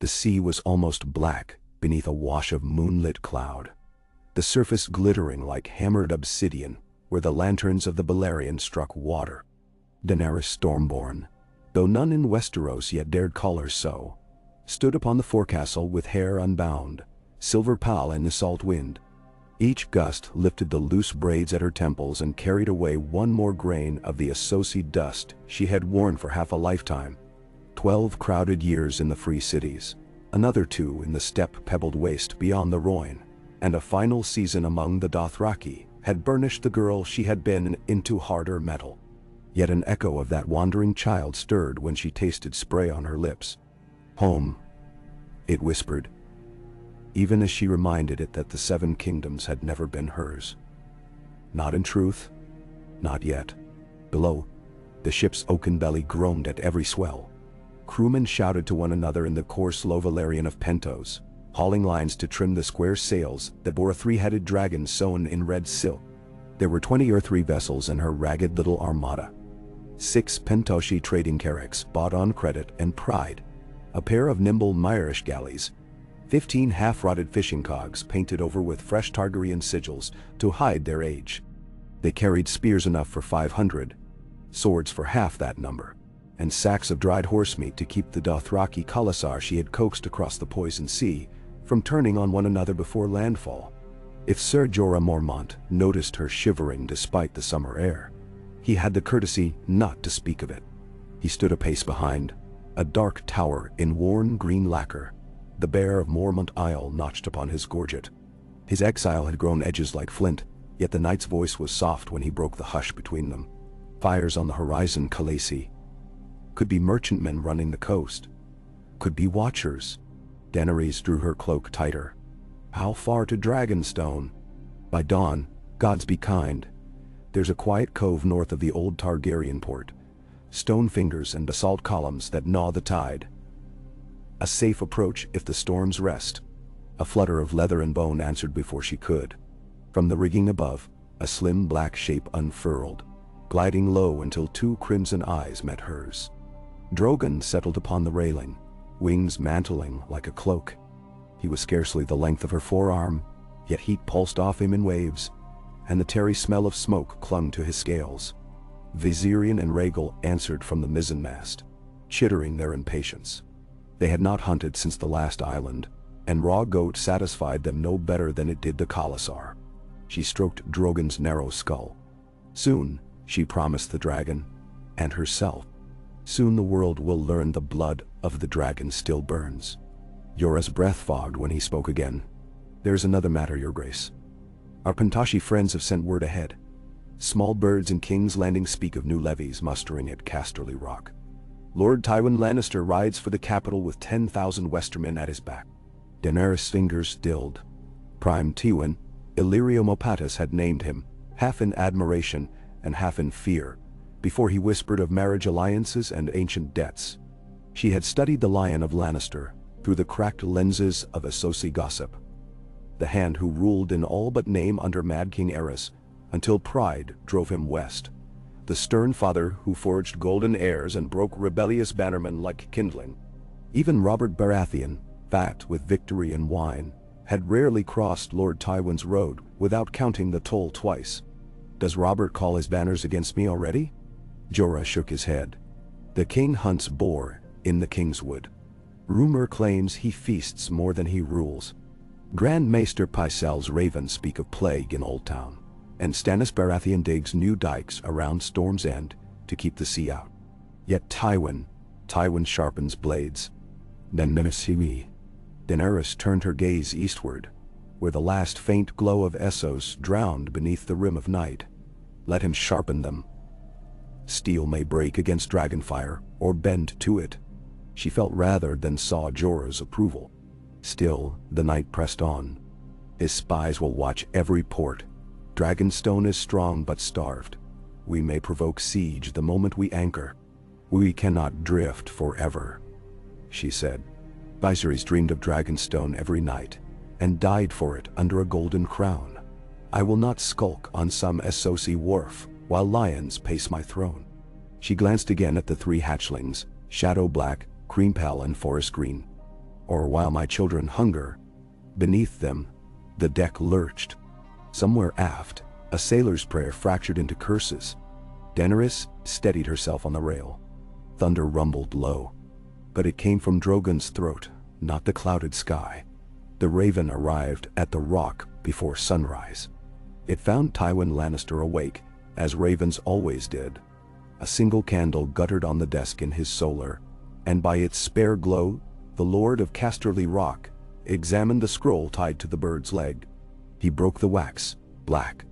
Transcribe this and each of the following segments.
The sea was almost black beneath a wash of moonlit cloud, the surface glittering like hammered obsidian where the lanterns of the Balerion struck water. Daenerys Stormborn, though none in Westeros yet dared call her so, stood upon the forecastle with hair unbound, silver pall in the salt wind. Each gust lifted the loose braids at her temples and carried away one more grain of the associated dust she had worn for half a lifetime. 12 crowded years in the free cities, another 2 in the steppe-pebbled waste beyond the Rhoyne, and a final season among the Dothraki had burnished the girl she had been into harder metal. Yet an echo of that wandering child stirred when she tasted spray on her lips. "Home," it whispered, even as she reminded it that the 7 kingdoms had never been hers. Not in truth, not yet. Below, the ship's oaken belly groaned at every swell. Crewmen shouted to one another in the coarse low Valyrian of Pentos, hauling lines to trim the square sails that bore a 3-headed dragon sewn in red silk. There were 20 earthly vessels in her ragged little armada. 6 Pentoshi trading carracks bought on credit and pride, a pair of nimble Myrish galleys, 15 half-rotted fishing cogs painted over with fresh Targaryen sigils to hide their age. They carried spears enough for 500, swords for half that number, and sacks of dried horse meat to keep the Dothraki khalasar she had coaxed across the poison sea from turning on one another before landfall. If Ser Jorah Mormont noticed her shivering despite the summer air, he had the courtesy not to speak of it. He stood a pace behind, a dark tower in worn green lacquer, the bear of Mormont Isle notched upon his gorget. His exile had grown edges like flint, yet the knight's voice was soft when he broke the hush between them. Fires on the horizon, Khaleesi. Could be merchantmen running the coast. Could be watchers. Daenerys drew her cloak tighter. How far to Dragonstone? By dawn, gods be kind. There's a quiet cove north of the old Targaryen port. Stone fingers and basalt columns that gnaw the tide. A safe approach if the storms rest. A flutter of leather and bone answered before she could. From the rigging above, a slim black shape unfurled, gliding low until 2 crimson eyes met hers. Drogon settled upon the railing, wings mantling like a cloak. He was scarcely the length of her forearm, yet heat pulsed off him in waves, and the tarry smell of smoke clung to his scales. Viserion and Rhaegal answered from the mizzenmast, chittering their impatience. They had not hunted since the last island, and raw goat satisfied them no better than it did the khalasar. She stroked Drogon's narrow skull. Soon, she promised the dragon, and herself, soon the world will learn the blood of the dragon still burns. Jorah's breath fogged when he spoke again. "There's another matter, your grace. Our Pentoshi friends have sent word ahead. Small birds in King's Landing speak of new levies mustering at Casterly Rock. Lord Tywin Lannister rides for the capital with 10,000 Westermen at his back." Daenerys' fingers stilled. Prime Tywin, Illyrio Mopatis had named him, half in admiration and half in fear, before he whispered of marriage alliances and ancient debts. She had studied the Lion of Lannister through the cracked lenses of Cersei gossip. The hand who ruled in all but name under Mad King Aerys, until pride drove him west. The stern father who forged golden heirs and broke rebellious bannermen like kindling. Even Robert Baratheon, fat with victory and wine, had rarely crossed Lord Tywin's road without counting the toll twice. Does Robert call his banners against me already? Jorah shook his head. The king hunts boar in the Kingswood. Rumor claims he feasts more than he rules. Grand Maester Pycelle's ravens speak of plague in Old Town, and Stannis Baratheon digs new dikes around Storm's End to keep the sea out. Yet Tywin sharpens blades. Daenerys turned her gaze eastward, where the last faint glow of Essos drowned beneath the rim of night. Let him sharpen them. Steel may break against dragonfire or bend to it. She felt rather than saw Jorah's approval. Still, the night pressed on. His spies will watch every port. Dragonstone is strong but starved. We may provoke siege the moment we anchor. We cannot drift forever, she said. Viserys dreamed of Dragonstone every night, and died for it under a golden crown. I will not skulk on some Essosi wharf while lions pace my throne. She glanced again at the 3 hatchlings, shadow black, cream pale and forest green. or while my children hunger. Beneath them, the deck lurched. Somewhere aft, a sailor's prayer fractured into curses. Daenerys steadied herself on the rail. Thunder rumbled low, but it came from Drogon's throat, not the clouded sky. The raven arrived at the rock before sunrise. It found Tywin Lannister awake, as ravens always did. A single candle guttered on the desk in his solar, and by its spare glow, the Lord of Casterly Rock examined the scroll tied to the bird's leg. He broke the wax, black,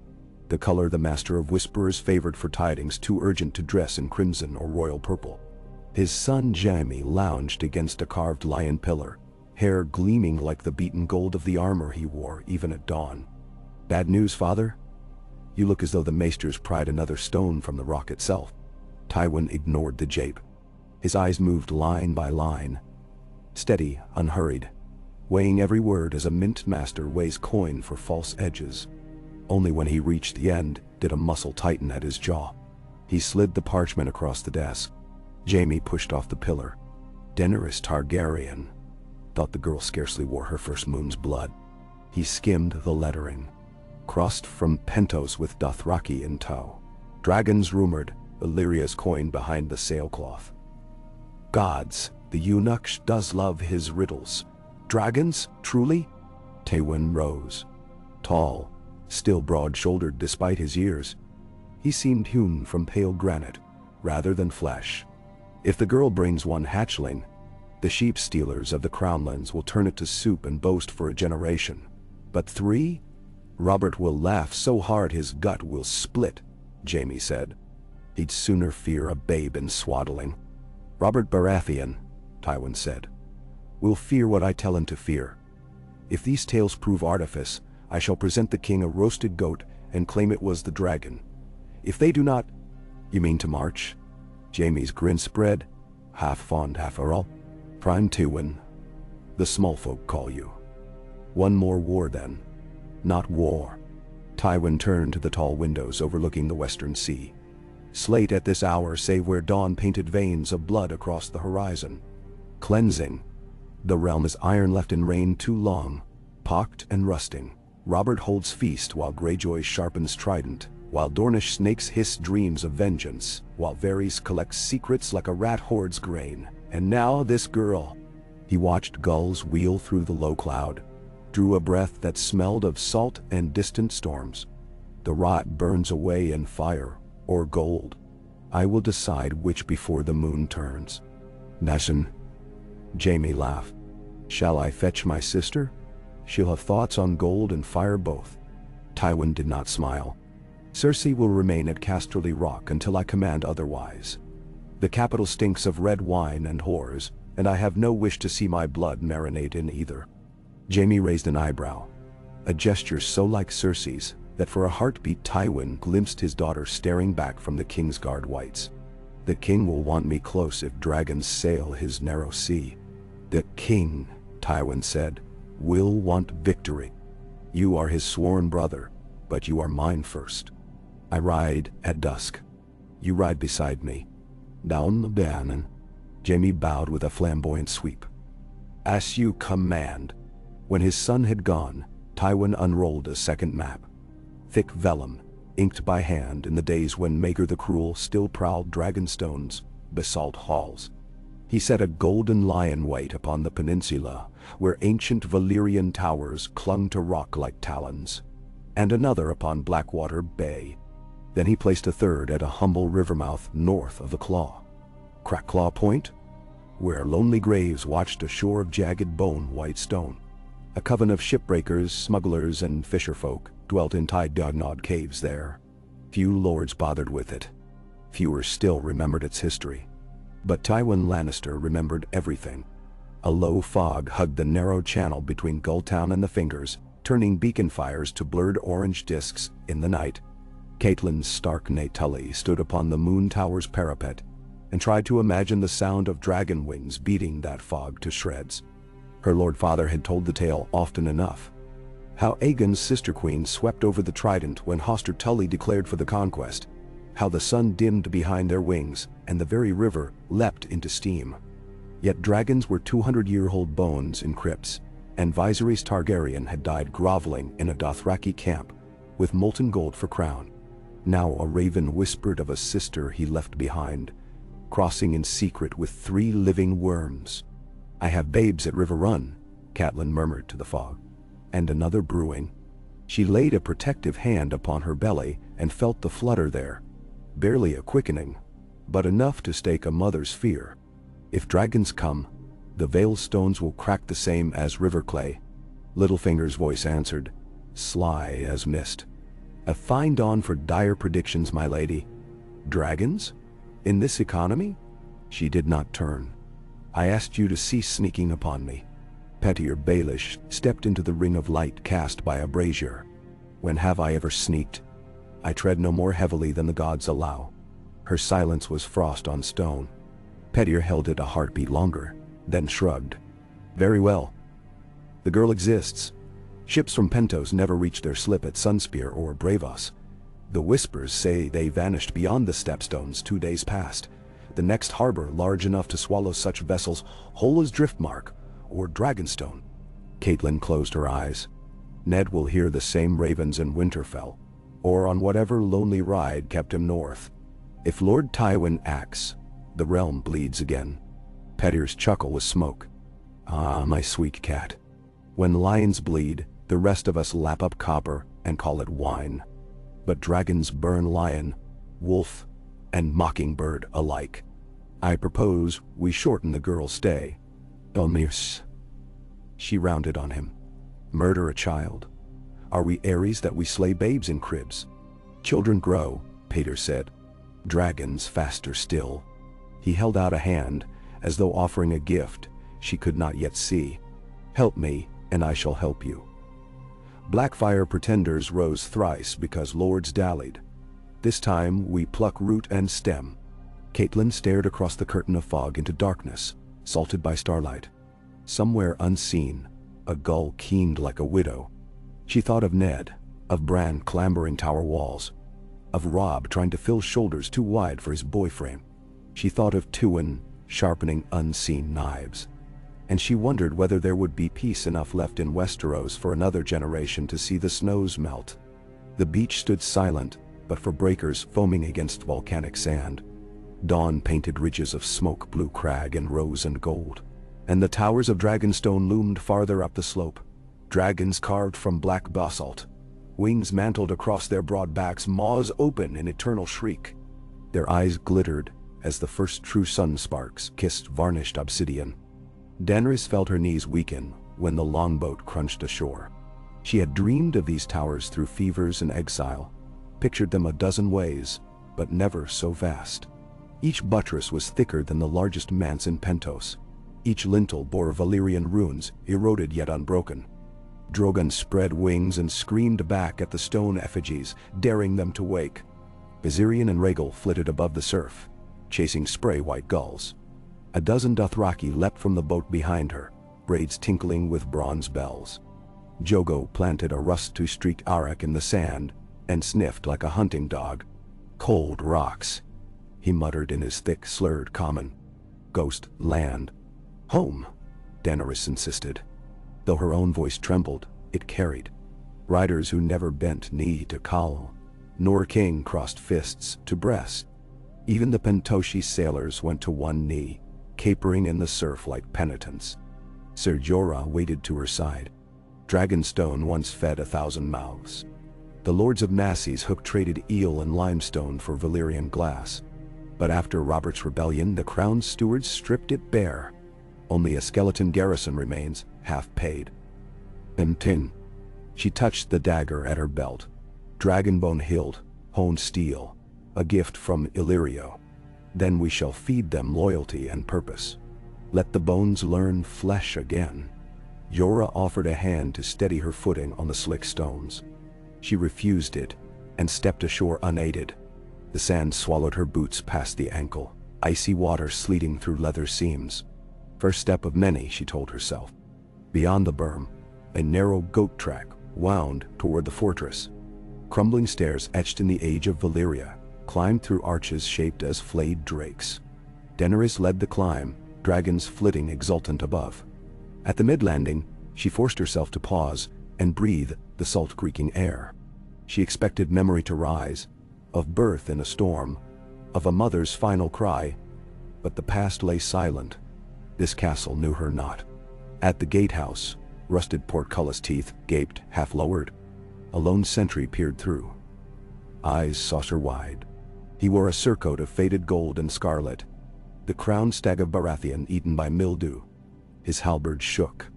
the color the Master of Whisperers favored for tidings too urgent to dress in crimson or royal purple. His son Jaime lounged against a carved lion pillar, hair gleaming like the beaten gold of the armor he wore even at dawn. "Bad news, father? You look as though the maesters pried another stone from the rock itself." Tywin ignored the jape. His eyes moved line by line, steady, unhurried, weighing every word as a mint master weighs coin for false edges. Only when he reached the end did a muscle tighten at his jaw. He slid the parchment across the desk. Jaime pushed off the pillar. Daenerys Targaryen. Thought the girl scarcely wore her first moon's blood. He skimmed the lettering. Crossed from Pentos with Dothraki in tow. Dragons rumored, Illyria's coin behind the sailcloth. Gods, the eunuch does love his riddles. Dragons, truly? Tywin rose. Tall, still broad-shouldered despite his years. He seemed hewn from pale granite, rather than flesh. If the girl brings one hatchling, the sheep stealers of the Crownlands will turn it to soup and boast for a generation. But 3? Robert will laugh so hard his gut will split, Jaime said. He'd sooner fear a babe in swaddling. Robert Baratheon, Tywin said, will fear what I tell him to fear. If these tales prove artifice, I shall present the king a roasted goat and claim it was the dragon. If they do not— You mean to march? Jaime's grin spread, half fond, half aral. Prime Tywin, the small folk call you. One more war then. Not war. Tywin turned to the tall windows overlooking the western sea. Slate at this hour save where dawn painted veins of blood across the horizon. Cleansing. The realm is iron left in rain too long, pocked and rusting. Robert holds feast while Greyjoy sharpens trident, while Dornish snakes hiss dreams of vengeance, while Varys collects secrets like a rat hoards grain. And now this girl. He watched gulls wheel through the low cloud, drew a breath that smelled of salt and distant storms. The rot burns away in fire or gold. I will decide which before the moon turns. Nessun. Jaime laughed. Shall I fetch my sister? She'll have thoughts on gold and fire both. Tywin did not smile. Cersei will remain at Casterly Rock until I command otherwise. The capital stinks of red wine and whores, and I have no wish to see my blood marinate in either. Jaime raised an eyebrow, a gesture so like Cersei's that for a heartbeat Tywin glimpsed his daughter staring back from the Kingsguard whites. The king will want me close if dragons sail his narrow sea. The king, Tywin said, will want victory. You are his sworn brother, but you are mine first. I ride at dusk. You ride beside me. Down the Bannon. Jaime bowed with a flamboyant sweep. As you command. When his son had gone, Tywin unrolled a second map. Thick vellum, inked by hand in the days when Maegor the Cruel still prowled Dragonstone's basalt halls. He set a golden lion weight upon the peninsula, where ancient Valyrian towers clung to rock like talons, and another upon Blackwater Bay. Then he placed a third at a humble rivermouth north of the Claw. Crackclaw Point, where lonely graves watched a shore of jagged bone-white stone. A coven of shipbreakers, smugglers, and fisherfolk dwelt in tide-gnawed caves there. Few lords bothered with it. Fewer still remembered its history. But Tywin Lannister remembered everything. A low fog hugged the narrow channel between Gulltown and the Fingers, turning beacon fires to blurred orange discs in the night. Catelyn's stark Nay Tully stood upon the moon tower's parapet and tried to imagine the sound of dragon wings beating that fog to shreds. Her lord father had told the tale often enough. How Aegon's sister queen swept over the trident when Hoster Tully declared for the conquest. How the sun dimmed behind their wings and the very river leapt into steam. Yet dragons were 200-year-old bones in crypts, and Viserys Targaryen had died groveling in a Dothraki camp, with molten gold for crown. Now a raven whispered of a sister he left behind, crossing in secret with 3 living worms. "I have babes at River Run," Catelyn murmured to the fog. "And another brewing." She laid a protective hand upon her belly and felt the flutter there. Barely a quickening, but enough to stake a mother's fear. If dragons come, the veil stones will crack the same as river clay. Littlefinger's voice answered, sly as mist. "A fine dawn for dire predictions, my lady." "Dragons? In this economy?" She did not turn. "I asked you to cease sneaking upon me." Pettier Baelish stepped into the ring of light cast by a brazier. "When have I ever sneaked? I tread no more heavily than the gods allow." Her silence was frost on stone. Pettier held it a heartbeat longer, then shrugged. "Very well. The girl exists. Ships from Pentos never reached their slip at Sunspear or Bravos. The whispers say they vanished beyond the stepstones 2 days past. The next harbor large enough to swallow such vessels whole as Driftmark or Dragonstone." Catelyn closed her eyes. "Ned will hear the same ravens in Winterfell, or on whatever lonely ride kept him north. If Lord Tywin acts, the realm bleeds again." Pettier's chuckle was smoke. "Ah, my sweet cat. When lions bleed, the rest of us lap up copper and call it wine. But dragons burn lion, wolf, and mockingbird alike. I propose we shorten the girl's stay." "Elmirs." She rounded on him. "Murder a child? Are we Ares that we slay babes in cribs?" "Children grow," Peter said. "Dragons faster still." He held out a hand, as though offering a gift she could not yet see. "Help me, and I shall help you." Blackfire pretenders rose thrice because lords dallied. This time we pluck root and stem. Catelyn stared across the curtain of fog into darkness, salted by starlight. Somewhere unseen, a gull keened like a widow. She thought of Ned, of Bran clambering tower walls, of Robb trying to fill shoulders too wide for his boy frame. She thought of Tywin sharpening unseen knives. And she wondered whether there would be peace enough left in Westeros for another generation to see the snows melt. The beach stood silent, but for breakers foaming against volcanic sand. Dawn painted ridges of smoke-blue crag in rose and gold. And the towers of Dragonstone loomed farther up the slope. Dragons carved from black basalt. Wings mantled across their broad backs, maws open in eternal shriek. Their eyes glittered as the first true sun sparks kissed varnished obsidian. Daenerys felt her knees weaken when the longboat crunched ashore. She had dreamed of these towers through fevers and exile, pictured them a dozen ways, but never so vast. Each buttress was thicker than the largest manse in Pentos. Each lintel bore Valyrian runes, eroded yet unbroken. Drogon spread wings and screamed back at the stone effigies, daring them to wake. Viserion and Rhaegal flitted above the surf, chasing spray-white gulls. A dozen Dothraki leapt from the boat behind her, braids tinkling with bronze bells. Jogo planted a rust-streaked arak in the sand and sniffed like a hunting dog. "Cold rocks," he muttered in his thick, slurred common. "Ghost land." "Home," Daenerys insisted. Though her own voice trembled, it carried. Riders who never bent knee to Khal, nor king crossed fists to breast. Even the Pentoshi sailors went to one knee, capering in the surf like penitents. Ser Jorah waded to her side. Dragonstone once fed 1,000 mouths. The lords of Nassie's hook-traded eel and limestone for Valyrian glass. But after Robert's rebellion, the crown stewards stripped it bare. Only a skeleton garrison remains, half paid. Tin. She touched the dagger at her belt. Dragonbone hilt, honed steel, a gift from Illyrio. Then we shall feed them loyalty and purpose. Let the bones learn flesh again. Jorah offered a hand to steady her footing on the slick stones. She refused it and stepped ashore unaided. The sand swallowed her boots past the ankle, icy water sleeting through leather seams. First step of many, she told herself. Beyond the berm, a narrow goat track wound toward the fortress. Crumbling stairs etched in the age of Valyria climbed through arches shaped as flayed drakes. Daenerys led the climb, dragons flitting exultant above. At the mid-landing, she forced herself to pause and breathe the salt creaking air. She expected memory to rise, of birth in a storm, of a mother's final cry, but the past lay silent. This castle knew her not. At the gatehouse, rusted portcullis teeth gaped half-lowered. A lone sentry peered through, eyes saucer-wide. He wore a surcoat of faded gold and scarlet, the crowned stag of Baratheon eaten by mildew. His halberd shook.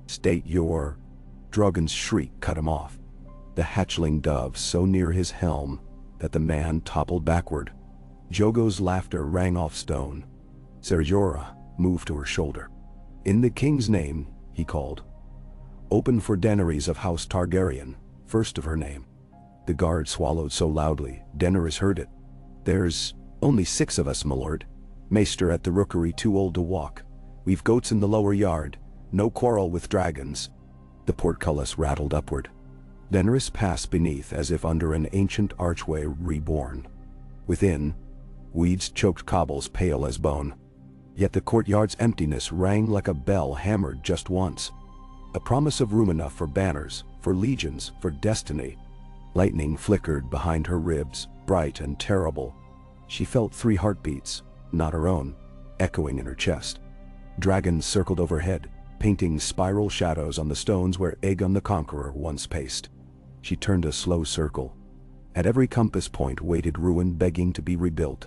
"State your—" Drogon's shriek cut him off. The hatchling dove so near his helm that the man toppled backward. Jogo's laughter rang off stone. Serjora moved to her shoulder. "In the king's name," he called. "Open for Daenerys of House Targaryen, first of her name." The guard swallowed so loudly, Daenerys heard it. "There's only 6 of us, my lord. Maester at the rookery too old to walk. We've goats in the lower yard. No quarrel with dragons." The portcullis rattled upward. Daenerys passed beneath as if under an ancient archway reborn. Within, weeds choked cobbles pale as bone. Yet the courtyard's emptiness rang like a bell hammered just once. A promise of room enough for banners, for legions, for destiny. Lightning flickered behind her ribs, bright and terrible. She felt 3 heartbeats, not her own, echoing in her chest. Dragons circled overhead, painting spiral shadows on the stones where Aegon the Conqueror once paced. She turned a slow circle. At every compass point waited ruin begging to be rebuilt.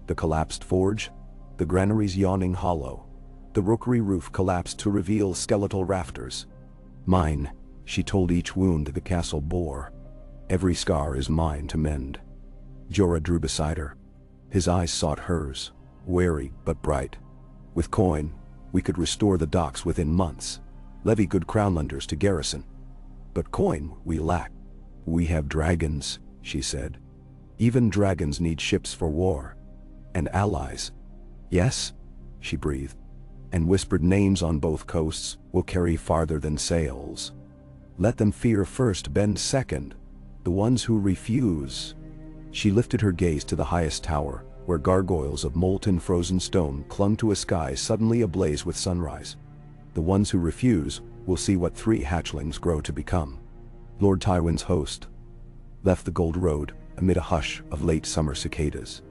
The collapsed forge, the granary's yawning hollow, the rookery roof collapsed to reveal skeletal rafters. "Mine," she told each wound the castle bore. "Every scar is mine to mend." Jorah drew beside her. His eyes sought hers, wary but bright. "With coin, we could restore the docks within months, levy good crownlanders to garrison. But coin we lack." "We have dragons," she said. "Even dragons need ships for war. And allies." "Yes," she breathed, and whispered, "names on both coasts will carry farther than sails. Let them fear first, bend second, the ones who refuse." She lifted her gaze to the highest tower, where gargoyles of molten frozen stone clung to a sky suddenly ablaze with sunrise. "The ones who refuse will see what 3 hatchlings grow to become." Lord Tywin's host left the Gold Road amid a hush of late summer cicadas.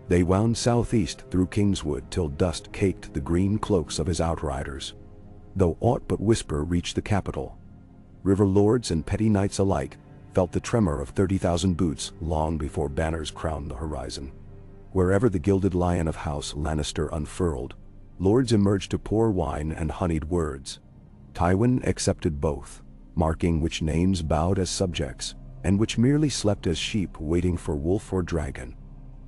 They wound southeast through Kingswood till dust caked the green cloaks of his outriders. Though aught but whisper reached the capital, river lords and petty knights alike felt the tremor of 30,000 boots long before banners crowned the horizon. Wherever the gilded lion of House Lannister unfurled, lords emerged to pour wine and honeyed words. Tywin accepted both, marking which names bowed as subjects, and which merely slept as sheep waiting for wolf or dragon.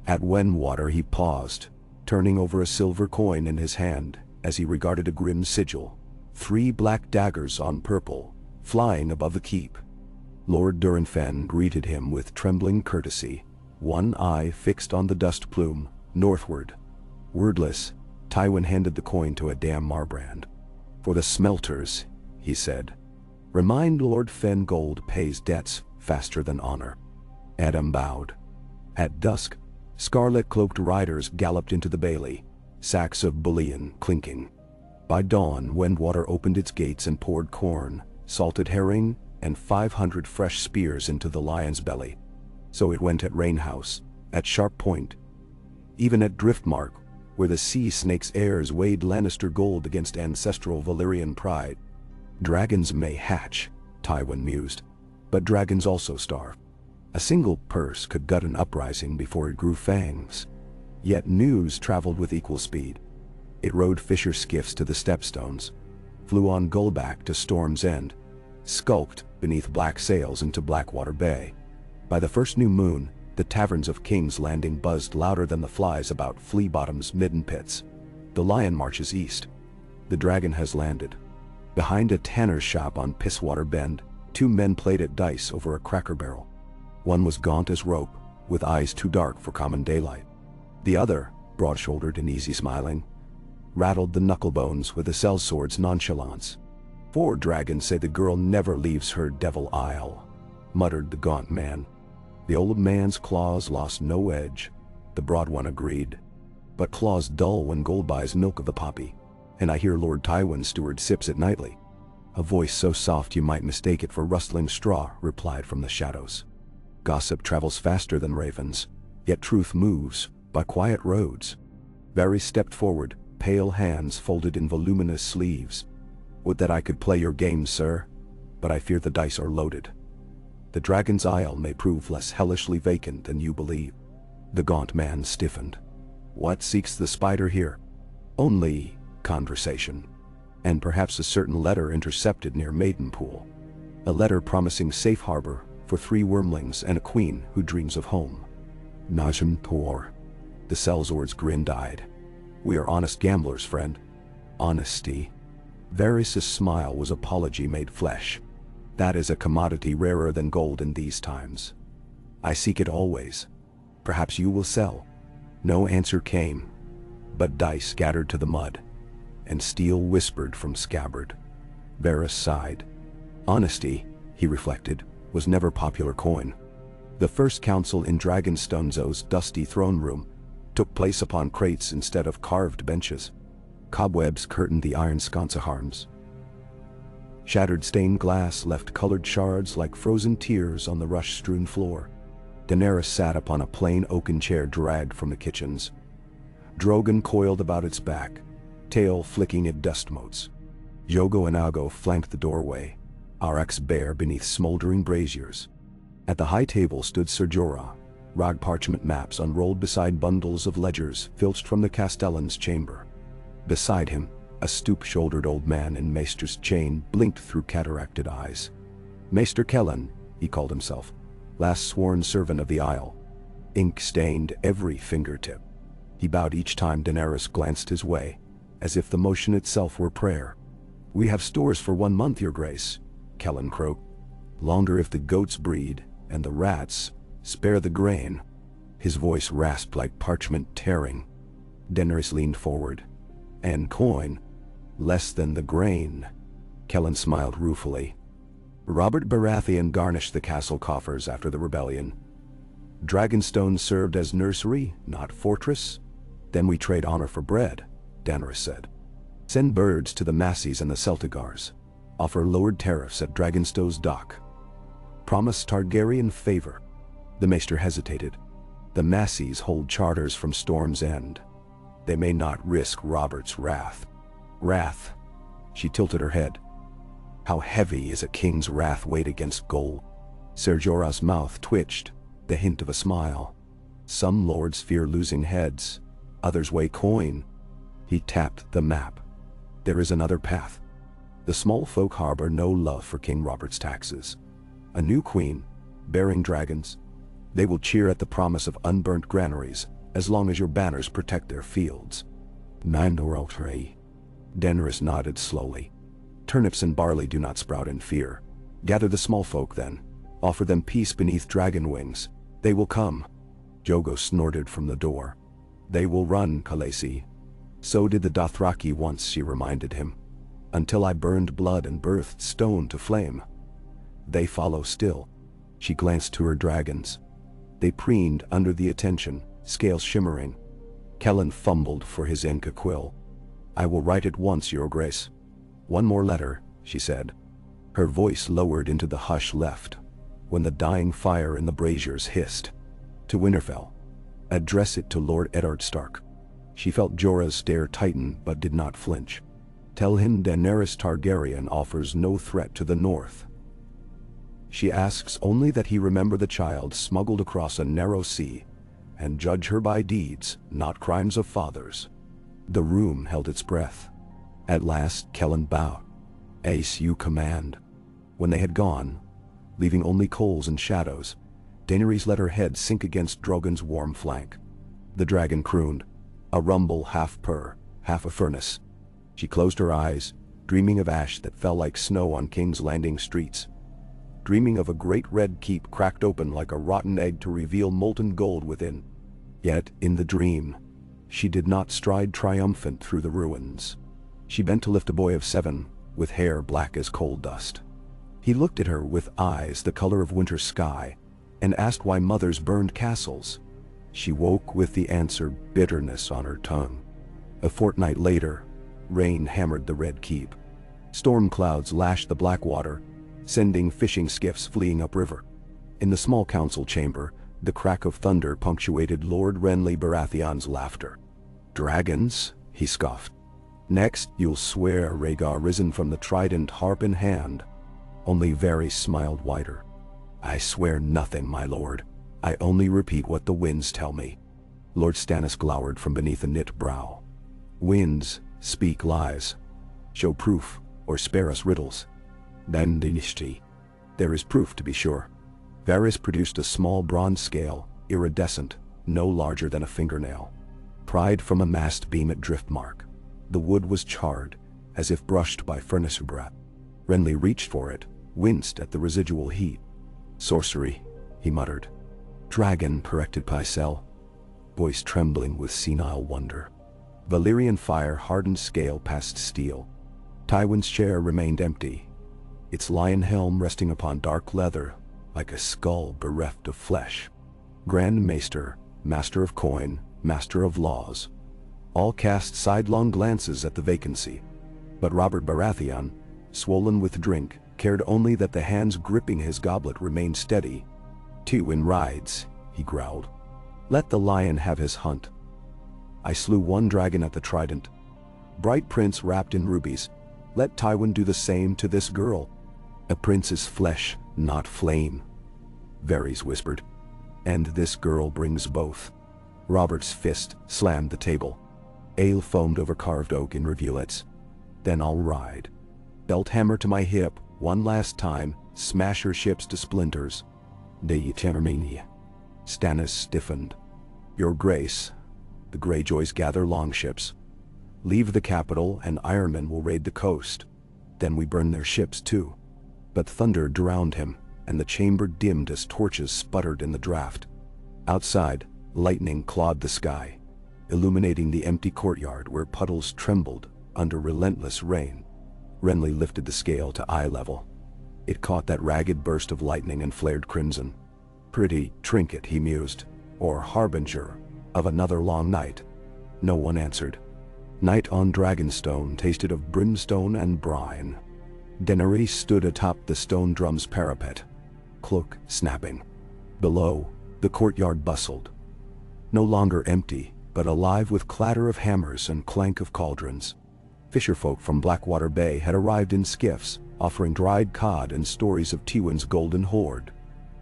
At Wenwater he paused, turning over a silver coin in his hand as he regarded a grim sigil, 3 black daggers on purple, flying above the keep. Lord Durinfen greeted him with trembling courtesy, one eye fixed on the dust plume, northward. Wordless, Tywin handed the coin to a Dam Marbrand. "For the smelters," he said. "Remind Lord Fen gold pays debts faster than honor." Adam bowed. At dusk, scarlet-cloaked riders galloped into the bailey, sacks of bullion clinking. By dawn, Wendwater opened its gates and poured corn, salted herring, and 500 fresh spears into the lion's belly. So it went at Rainhouse, at Sharp Point, even at Driftmark, where the sea snake's heirs weighed Lannister gold against ancestral Valyrian pride. "Dragons may hatch," Tywin mused, "but dragons also starve. A single purse could gut an uprising before it grew fangs." Yet news traveled with equal speed. It rode fisher skiffs to the Stepstones, flew on gullback to Storm's End, skulked beneath black sails into Blackwater Bay. By the first new moon, the taverns of King's Landing buzzed louder than the flies about Flea Bottom's midden pits. The lion marches east. The dragon has landed. Behind a tanner's shop on Pisswater Bend, 2 men played at dice over a cracker barrel. One was gaunt as rope, with eyes too dark for common daylight. The other, broad-shouldered and easy-smiling, rattled the knucklebones with a sellsword's nonchalance. "4 dragons say the girl never leaves her devil isle," muttered the gaunt man. The old man's claws lost no edge, the broad one agreed. but claws dull when gold buys milk of the poppy, and I hear Lord Tywin's steward sips it nightly." A voice so soft you might mistake it for rustling straw replied from the shadows. "Gossip travels faster than ravens, yet truth moves by quiet roads." Varys stepped forward, pale hands folded in voluminous sleeves. "Would that I could play your game, sir, but I fear the dice are loaded. The Dragon's Isle may prove less hellishly vacant than you believe." The gaunt man stiffened. "What seeks the spider here?" "Only conversation, and perhaps a certain letter intercepted near Maidenpool. A letter promising safe harbor for 3 wormlings and a queen who dreams of home." Najm Tor. The Sellsword's grin died. "We are honest gamblers, friend." Honesty. Varys' smile was apology made flesh. "That is a commodity rarer than gold in these times. I seek it always. Perhaps you will sell." No answer came, but dice scattered to the mud, and steel whispered from scabbard. Varys sighed. Honesty, he reflected, was never popular coin. The first council in Dragonstone's dusty throne room took place upon crates instead of carved benches. Cobwebs curtained the iron sconce arms. Shattered stained glass left colored shards like frozen tears on the rush-strewn floor. Daenerys sat upon a plain oaken chair dragged from the kitchens. Drogon coiled about its back, tail flicking at dust motes. Yogo and Ago flanked the doorway, Arx bare beneath smoldering braziers. At the high table stood Ser Jorah, rag parchment maps unrolled beside bundles of ledgers filched from the Castellan's chamber. Beside him, a stoop-shouldered old man in maester's chain blinked through cataracted eyes. Maester Catelyn, he called himself, last sworn servant of the Isle. Ink stained every fingertip. He bowed each time Daenerys glanced his way, as if the motion itself were prayer. "We have stores for 1 month, your grace," Catelyn croaked. "Longer if the goats breed, and the rats spare the grain." His voice rasped like parchment tearing. Daenerys leaned forward. "And coin? Less than the grain." Catelyn smiled ruefully. Robert Baratheon garnished the castle coffers after the rebellion. "Dragonstone served as nursery, not fortress. Then we trade honor for bread," Daenerys said. "Send birds to the Massies and the Celtigars. Offer lowered tariffs at Dragonstone's dock. Promise Targaryen favor." The maester hesitated. "The Massies hold charters from Storm's End. They may not risk Robert's wrath." "Wrath?" She tilted her head. "How heavy is a king's wrath weighed against gold?" Ser Jorah's mouth twitched, the hint of a smile. "Some lords fear losing heads, others weigh coin." He tapped the map. "There is another path. The small folk harbor no love for King Robert's taxes. A new queen, bearing dragons. They will cheer at the promise of unburnt granaries, as long as your banners protect their fields." "Nine-Dorothrei." Daenerys nodded slowly. "Turnips and barley do not sprout in fear. Gather the small folk then. Offer them peace beneath dragon wings. They will come." Jogo snorted from the door. "They will run, Khaleesi. So did the Dothraki once," she reminded him. "Until I burned blood and birthed stone to flame. They follow still." She glanced to her dragons. They preened under the attention, scales shimmering. Catelyn fumbled for his Inca quill. "I will write it once, your grace." "One more letter," she said. Her voice lowered into the hush left, when the dying fire in the braziers hissed. "To Winterfell. Address it to Lord Eddard Stark." She felt Jorah's stare tighten but did not flinch. "Tell him Daenerys Targaryen offers no threat to the north. She asks only that he remember the child smuggled across a narrow sea, and judge her by deeds, not crimes of fathers." The room held its breath. At last Catelyn bowed. "Ace, you command." When they had gone, leaving only coals and shadows, Daenerys let her head sink against Drogon's warm flank. The dragon crooned, a rumble half purr, half a furnace. She closed her eyes, dreaming of ash that fell like snow on King's Landing streets. Dreaming of a great red keep cracked open like a rotten egg to reveal molten gold within. Yet, in the dream, she did not stride triumphant through the ruins. She bent to lift a boy of 7, with hair black as coal dust. He looked at her with eyes the color of winter sky, and asked why mothers burned castles. She woke with the answer bitterness on her tongue. A fortnight later, rain hammered the Red Keep. Storm clouds lashed the black water, sending fishing skiffs fleeing upriver. In the small council chamber, the crack of thunder punctuated Lord Renly Baratheon's laughter. "Dragons?" he scoffed. "Next, you'll swear Rhaegar risen from the trident harp in hand." Only Varys smiled wider. "I swear nothing, my lord. I only repeat what the winds tell me." Lord Stannis glowered from beneath a knit brow. "Winds speak lies. Show proof, or spare us riddles." "Then Dinishti. There is proof, to be sure." Varys produced a small bronze scale, iridescent, no larger than a fingernail. Pried from a mast beam at Driftmark. The wood was charred, as if brushed by furnace breath. Renly reached for it, winced at the residual heat. "Sorcery," he muttered. "Dragon," corrected Pycelle, voice trembling with senile wonder. Valyrian fire hardened scale past steel. Tywin's chair remained empty, its lion helm resting upon dark leather, like a skull bereft of flesh. Grand Maester, Master of Coin, Master of Laws, all cast sidelong glances at the vacancy. But Robert Baratheon, swollen with drink, cared only that the hands gripping his goblet remained steady. "Tywin rides," he growled. "Let the lion have his hunt. I slew one dragon at the Trident. Bright prince wrapped in rubies. Let Tywin do the same to this girl." "A prince is flesh, not flame," Varys whispered. "And this girl brings both." Robert's fist slammed the table. Ale foamed over carved oak in rivulets. "Then I'll ride. Belt hammer to my hip, one last time, smash her ships to splinters." "De Termini." Stannis stiffened. "Your Grace, the Greyjoys gather longships. Leave the capital and Ironmen will raid the coast. Then we burn their ships too." But thunder drowned him, and the chamber dimmed as torches sputtered in the draught. Outside, lightning clawed the sky, illuminating the empty courtyard where puddles trembled under relentless rain. Renly lifted the scale to eye level. It caught that ragged burst of lightning and flared crimson. "Pretty trinket," he mused, "or harbinger of another long night." No one answered. Night on Dragonstone tasted of brimstone and brine. Daenerys stood atop the stone drum's parapet, cloak snapping. Below, the courtyard bustled. No longer empty, but alive with clatter of hammers and clank of cauldrons. Fisherfolk from Blackwater Bay had arrived in skiffs, offering dried cod and stories of Tywin's golden hoard.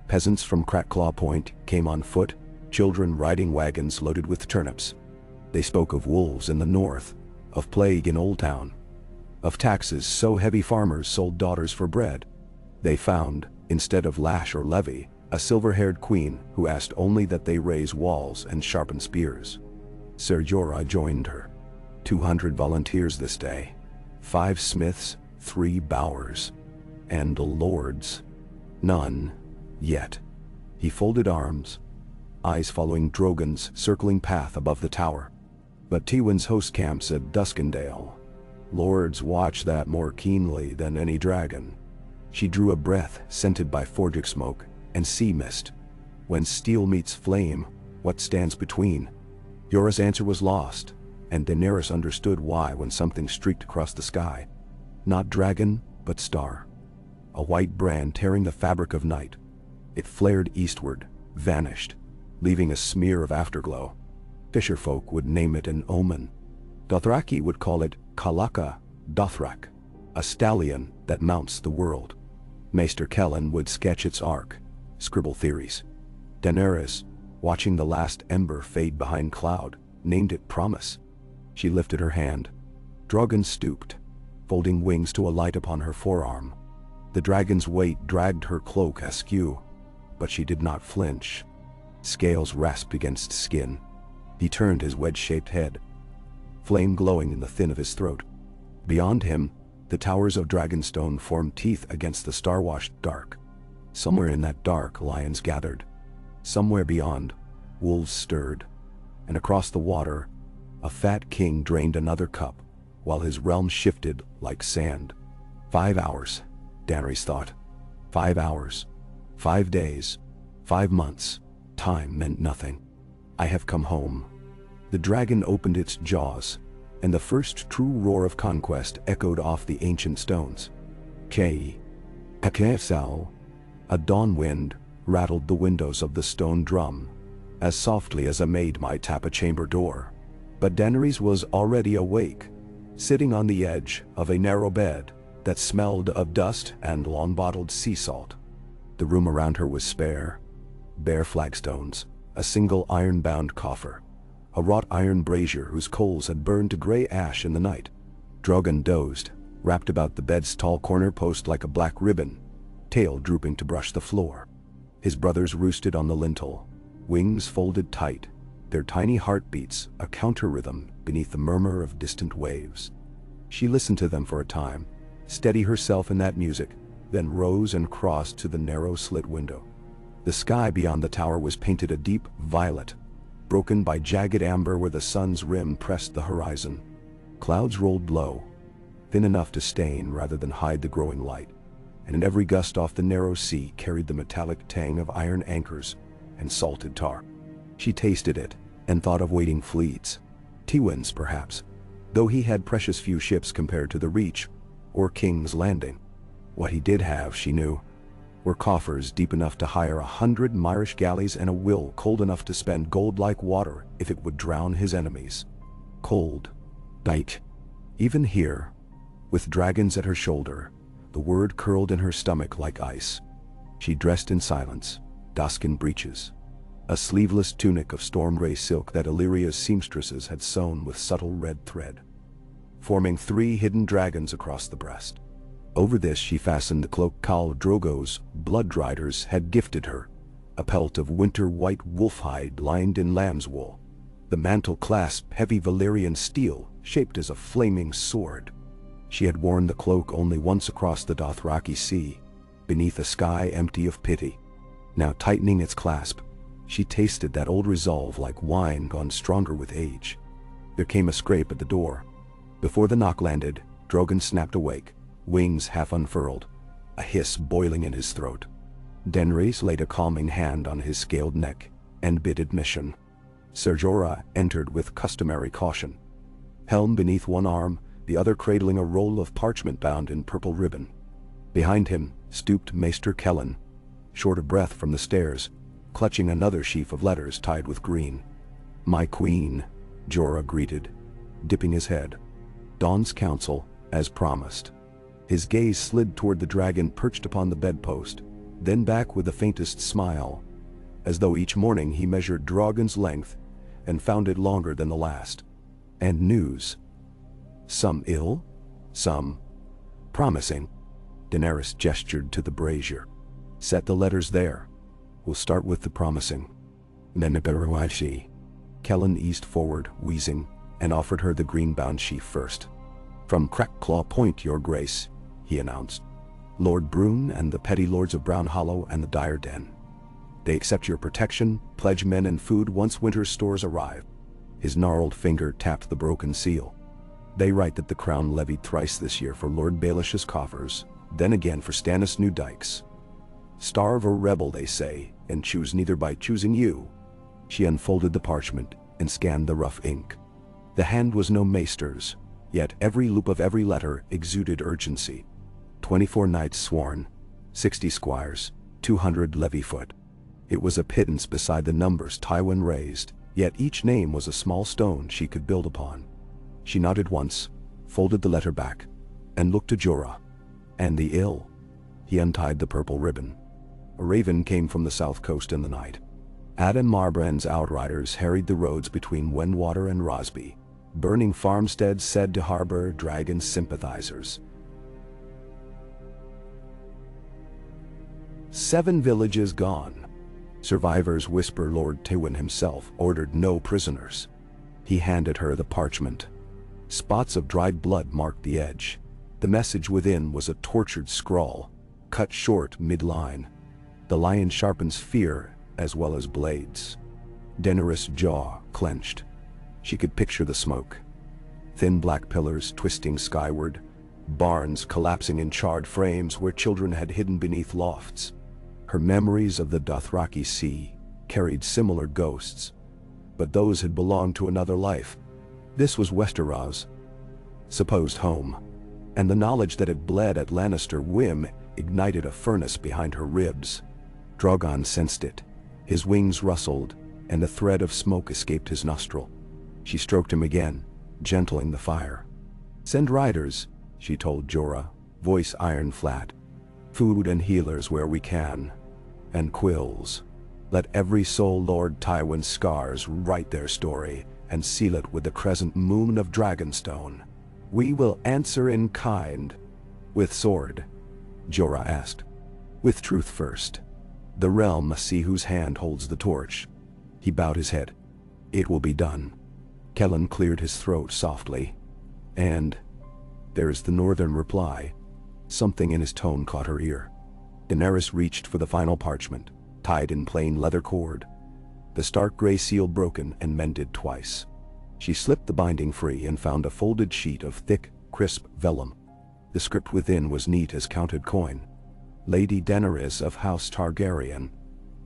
Peasants from Crackclaw Point came on foot, children riding wagons loaded with turnips. They spoke of wolves in the north, of plague in Old Town, of taxes so heavy farmers sold daughters for bread. They found, instead of lash or levy, a silver-haired queen who asked only that they raise walls and sharpen spears. Ser Jorah joined her. 200 volunteers this day. 5 smiths, 3 bowers. And lords. None, yet. He folded arms, eyes following Drogon's circling path above the tower. But Tywin's host camps at Duskendale. Lords watch that more keenly than any dragon. She drew a breath scented by forge smoke and sea mist. When steel meets flame, what stands between? Jorah's answer was lost, and Daenerys understood why when something streaked across the sky. Not dragon, but star. A white brand tearing the fabric of night. It flared eastward, vanished, leaving a smear of afterglow. Fisherfolk would name it an omen. Dothraki would call it Kalaka Dothrak, a stallion that mounts the world. Maester Catelyn would sketch its arc, scribble theories. Daenerys, watching the last ember fade behind cloud, named it Promise. She lifted her hand. Drogon stooped, folding wings to alight upon her forearm. The dragon's weight dragged her cloak askew, but she did not flinch. Scales rasped against skin. He turned his wedge-shaped head, flame glowing in the thin of his throat. Beyond him, the towers of Dragonstone formed teeth against the star-washed dark. Somewhere in that dark, lions gathered. Somewhere beyond, wolves stirred. And across the water, a fat king drained another cup, while his realm shifted like sand. 5 hours, Daenerys thought. 5 hours. 5 days. 5 months. Time meant nothing. I have come home." The dragon opened its jaws, and the first true roar of conquest echoed off the ancient stones. Akesal, a dawn wind, rattled the windows of the stone drum, as softly as a maid might tap a chamber door. But Daenerys was already awake, sitting on the edge of a narrow bed that smelled of dust and long-bottled sea salt. The room around her was spare. Bare flagstones, a single iron-bound coffer, a wrought iron brazier whose coals had burned to gray ash in the night. Drogon dozed, wrapped about the bed's tall corner post like a black ribbon, tail drooping to brush the floor. His brothers roosted on the lintel, wings folded tight, their tiny heartbeats a counter-rhythm beneath the murmur of distant waves. She listened to them for a time, steady herself in that music, then rose and crossed to the narrow slit window. The sky beyond the tower was painted a deep violet, broken by jagged amber where the sun's rim pressed the horizon. Clouds rolled low, thin enough to stain rather than hide the growing light, and in every gust off the narrow sea carried the metallic tang of iron anchors and salted tar. She tasted it and thought of waiting fleets. Tywin's, perhaps, though he had precious few ships compared to the Reach or King's Landing. What he did have, she knew, were coffers deep enough to hire 100 Myrish galleys and a will cold enough to spend gold like water if it would drown his enemies. Cold. Night. Even here, with dragons at her shoulder, the word curled in her stomach like ice. She dressed in silence, duskin breeches, a sleeveless tunic of storm gray silk that Illyria's seamstresses had sewn with subtle red thread, forming 3 hidden dragons across the breast. Over this she fastened the cloak Khal Drogo's blood riders had gifted her, a pelt of winter white wolf hide lined in lamb's wool. The mantle clasped heavy Valyrian steel shaped as a flaming sword. She had worn the cloak only once across the Dothraki Sea, beneath a sky empty of pity. Now tightening its clasp, she tasted that old resolve like wine gone stronger with age. There came a scrape at the door. Before the knock landed, Drogon snapped awake, wings half unfurled, a hiss boiling in his throat. Daenerys laid a calming hand on his scaled neck and bid admission. Ser Jorah entered with customary caution, helm beneath one arm, the other cradling a roll of parchment bound in purple ribbon. Behind him stooped Maester Catelyn, short of breath from the stairs, clutching another sheaf of letters tied with green. "My queen," Jorah greeted, dipping his head. "Dawn's counsel, as promised." His gaze slid toward the dragon perched upon the bedpost, then back with the faintest smile, as though each morning he measured Drogon's length and found it longer than the last. "And news. Some ill, some promising." Daenerys gestured to the brazier. "Set the letters there. We'll start with the promising." "She." Catelyn eased forward, wheezing, and offered her the green-bound sheaf first. "From Crackclaw Point, your grace," he announced. "Lord Brune and the petty lords of Brown Hollow and the Dire Den. They accept your protection, pledge men and food once winter's stores arrive." His gnarled finger tapped the broken seal. "They write that the crown levied thrice this year for Lord Baelish's coffers, then again for Stannis' new dikes. Starve or rebel, they say, and choose neither by choosing you." She unfolded the parchment and scanned the rough ink. The hand was no maester's, yet every loop of every letter exuded urgency. 24 knights sworn, 60 squires, 200 levy foot. It was a pittance beside the numbers Tywin raised, yet each name was a small stone she could build upon. She nodded once, folded the letter back, and looked to Jorah. "And the ill?" He untied the purple ribbon. A raven came from the south coast in the night. Adam Marbrand's outriders harried the roads between Wendwater and Rosby, burning farmsteads said to harbor dragon sympathizers. 7 villages gone. Survivors whisper Lord Tywin himself ordered no prisoners. He handed her the parchment. Spots of dried blood marked the edge. The message within was a tortured scrawl, cut short mid-line. The lion sharpens fear as well as blades. Daenerys' jaw clenched. She could picture the smoke. Thin black pillars twisting skyward, barns collapsing in charred frames where children had hidden beneath lofts. Her memories of the Dothraki Sea carried similar ghosts. but those had belonged to another life. This was Westeros' supposed home, and the knowledge that it bled at Lannister whim ignited a furnace behind her ribs. Drogon sensed it. His wings rustled, and a thread of smoke escaped his nostril. She stroked him again, gentling the fire. "Send riders," she told Jorah, voice iron flat. "Food and healers where we can. And quills. Let every soul Lord Tywin's scars write their story and seal it with the crescent moon of Dragonstone. We will answer in kind." "With sword?" Jorah asked. "With truth first. The realm must see whose hand holds the torch." He bowed his head. "It will be done." Catelyn cleared his throat softly. "And there's the northern reply." Something in his tone caught her ear. Daenerys reached for the final parchment, tied in plain leather cord. The stark gray seal broken and mended twice. She slipped the binding free and found a folded sheet of thick, crisp vellum. The script within was neat as counted coin. "Lady Daenerys of House Targaryen.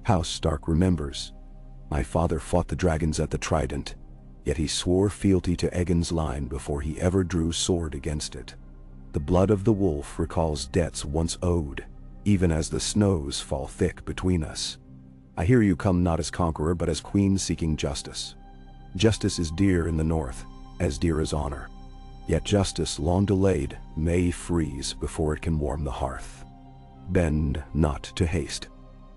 House Stark remembers. My father fought the dragons at the Trident, yet he swore fealty to Aegon's line before he ever drew sword against it. The blood of the wolf recalls debts once owed, even as the snows fall thick between us. I hear you come not as conqueror but as queen seeking justice. Justice is dear in the north, as dear as honor. Yet justice long delayed may freeze before it can warm the hearth. Bend not to haste.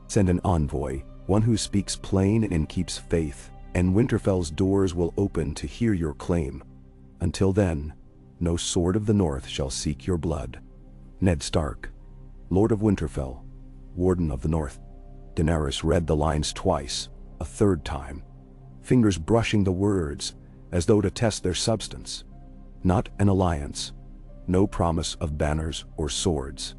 Send an envoy, one who speaks plain and keeps faith, and Winterfell's doors will open to hear your claim. Until then, no sword of the north shall seek your blood. Ned Stark, Lord of Winterfell, Warden of the North." Daenerys read the lines twice, a third time, fingers brushing the words as though to test their substance. Not an alliance, no promise of banners or swords.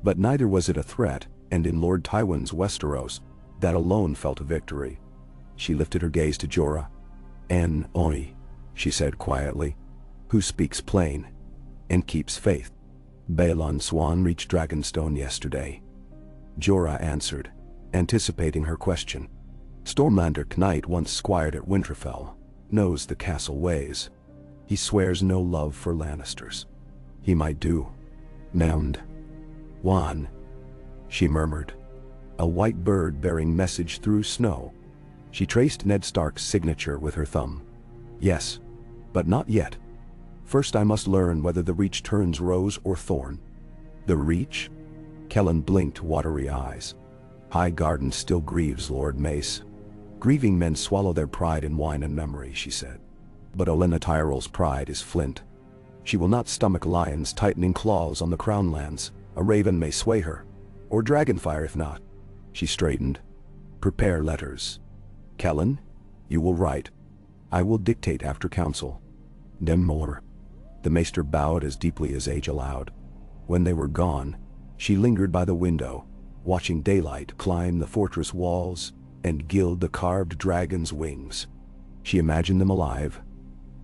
But neither was it a threat, and in Lord Tywin's Westeros, that alone felt a victory. She lifted her gaze to Jorah. "An Oi," she said quietly, "who speaks plain and keeps faith." "Balon Swan reached Dragonstone yesterday," Jorah answered, anticipating her question. "Stormlander Knight once squired at Winterfell, knows the castle ways. He swears no love for Lannisters. He might do. Mound. Wan," she murmured. "A white bird bearing message through snow." She traced Ned Stark's signature with her thumb. "Yes, but not yet. First I must learn whether the Reach turns rose or thorn." "The Reach?" Catelyn blinked watery eyes. "High Garden still grieves Lord Mace. Grieving men swallow their pride in wine and memory," she said. "But Olenna Tyrell's pride is flint. She will not stomach lions tightening claws on the crown lands. A raven may sway her, or dragonfire if not." She straightened. "Prepare letters. Catelyn, you will write. I will dictate after council. Dem more." The maester bowed as deeply as age allowed. When they were gone, she lingered by the window, watching daylight climb the fortress walls and gild the carved dragon's wings. She imagined them alive,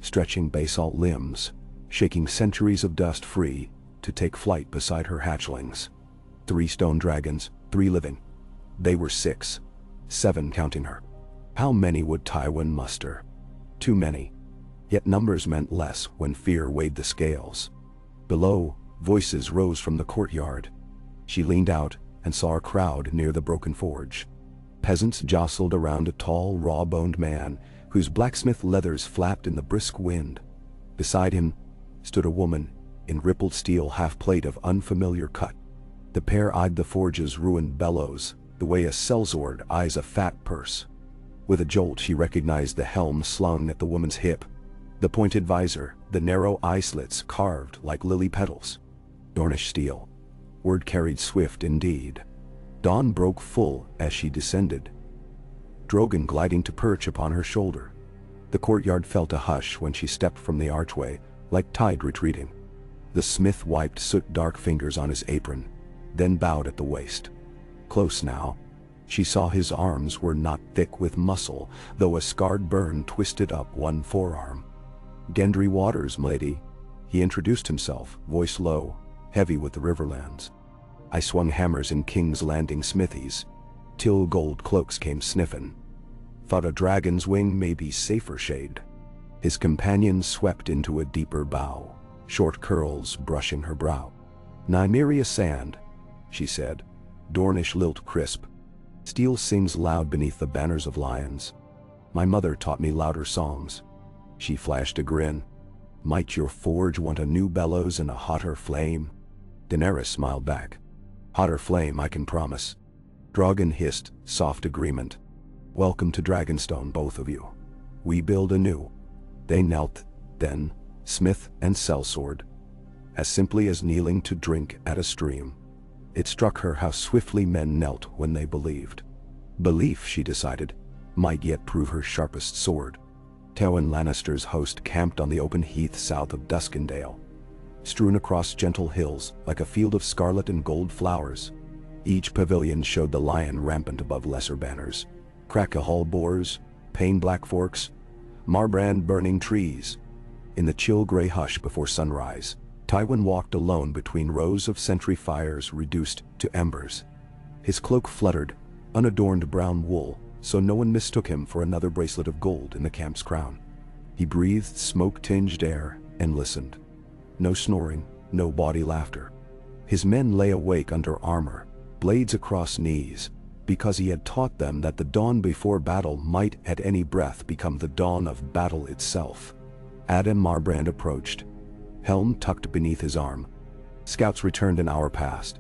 stretching basalt limbs, shaking centuries of dust free to take flight beside her hatchlings. 3 stone dragons, 3 living. They were 6, 7 counting her. How many would Tywin muster? Too many. Yet numbers meant less when fear weighed the scales. Below, voices rose from the courtyard. She leaned out and saw a crowd near the broken forge. Peasants jostled around a tall, raw-boned man whose blacksmith leathers flapped in the brisk wind. Beside him stood a woman in rippled steel half-plate of unfamiliar cut. The pair eyed the forge's ruined bellows the way a sellsword eyes a fat purse. With a jolt she recognized the helm slung at the woman's hip, the pointed visor, the narrow eye slits carved like lily petals. Dornish steel. Word carried swift indeed. Dawn broke full as she descended, Drogon gliding to perch upon her shoulder. The courtyard felt a hush when she stepped from the archway, like tide retreating. The smith wiped soot-dark fingers on his apron, then bowed at the waist. Close now, she saw his arms were not thick with muscle, though a scarred burn twisted up one forearm. "Gendry Waters, m'lady," he introduced himself, voice low, heavy with the riverlands. "I swung hammers in King's Landing smithies, till gold cloaks came sniffin'. Thought a dragon's wing may be safer shade. His companion swept into a deeper bow, short curls brushing her brow. Nymeria sand, she said, Dornish lilt crisp. Steel sings loud beneath the banners of lions. My mother taught me louder songs. She flashed a grin. Might your forge want a new bellows and a hotter flame? Daenerys smiled back. Hotter flame, I can promise. Drogon hissed, soft agreement. Welcome to Dragonstone, both of you. We build anew. They knelt, then, smith and sellsword. As simply as kneeling to drink at a stream. It struck her how swiftly men knelt when they believed. Belief, she decided, might yet prove her sharpest sword. Tywin Lannister's host camped on the open heath south of Duskendale, strewn across gentle hills like a field of scarlet and gold flowers. Each pavilion showed the lion rampant above lesser banners. Crackahall boars, Pane black forks, Marbrand burning trees. In the chill gray hush before sunrise, Tywin walked alone between rows of sentry fires reduced to embers. His cloak fluttered, unadorned brown wool, so no one mistook him for another bracelet of gold in the camp's crown. He breathed smoke-tinged air and listened. No snoring, no bawdy laughter. His men lay awake under armor, blades across knees, because he had taught them that the dawn before battle might at any breath become the dawn of battle itself. Adam Marbrand approached, helm tucked beneath his arm. Scouts returned an hour past.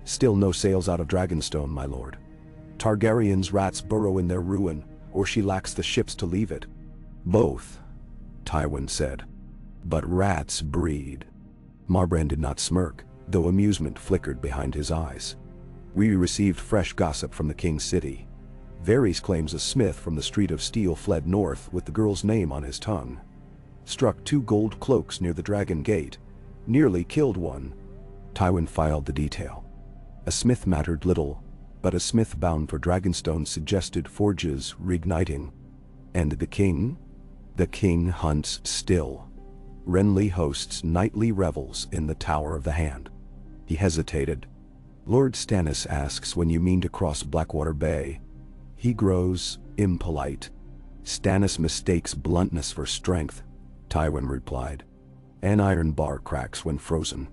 Still no sails out of Dragonstone, my lord. Targaryen's rats burrow in their ruin, or she lacks the ships to leave it. Both, Tywin said. But rats breed. Marbrand did not smirk, though amusement flickered behind his eyes. We received fresh gossip from the king's city. Varys claims a smith from the Street of Steel fled north with the girl's name on his tongue. Struck 2 gold cloaks near the Dragon Gate. Nearly killed one. Tywin filed the detail. A smith mattered little, but a smith bound for Dragonstone suggested forges reigniting. And the king? The king hunts still. Renly hosts nightly revels in the Tower of the Hand. He hesitated. Lord Stannis asks when you mean to cross Blackwater Bay. He grows impolite. Stannis mistakes bluntness for strength, Tywin replied. An iron bar cracks when frozen.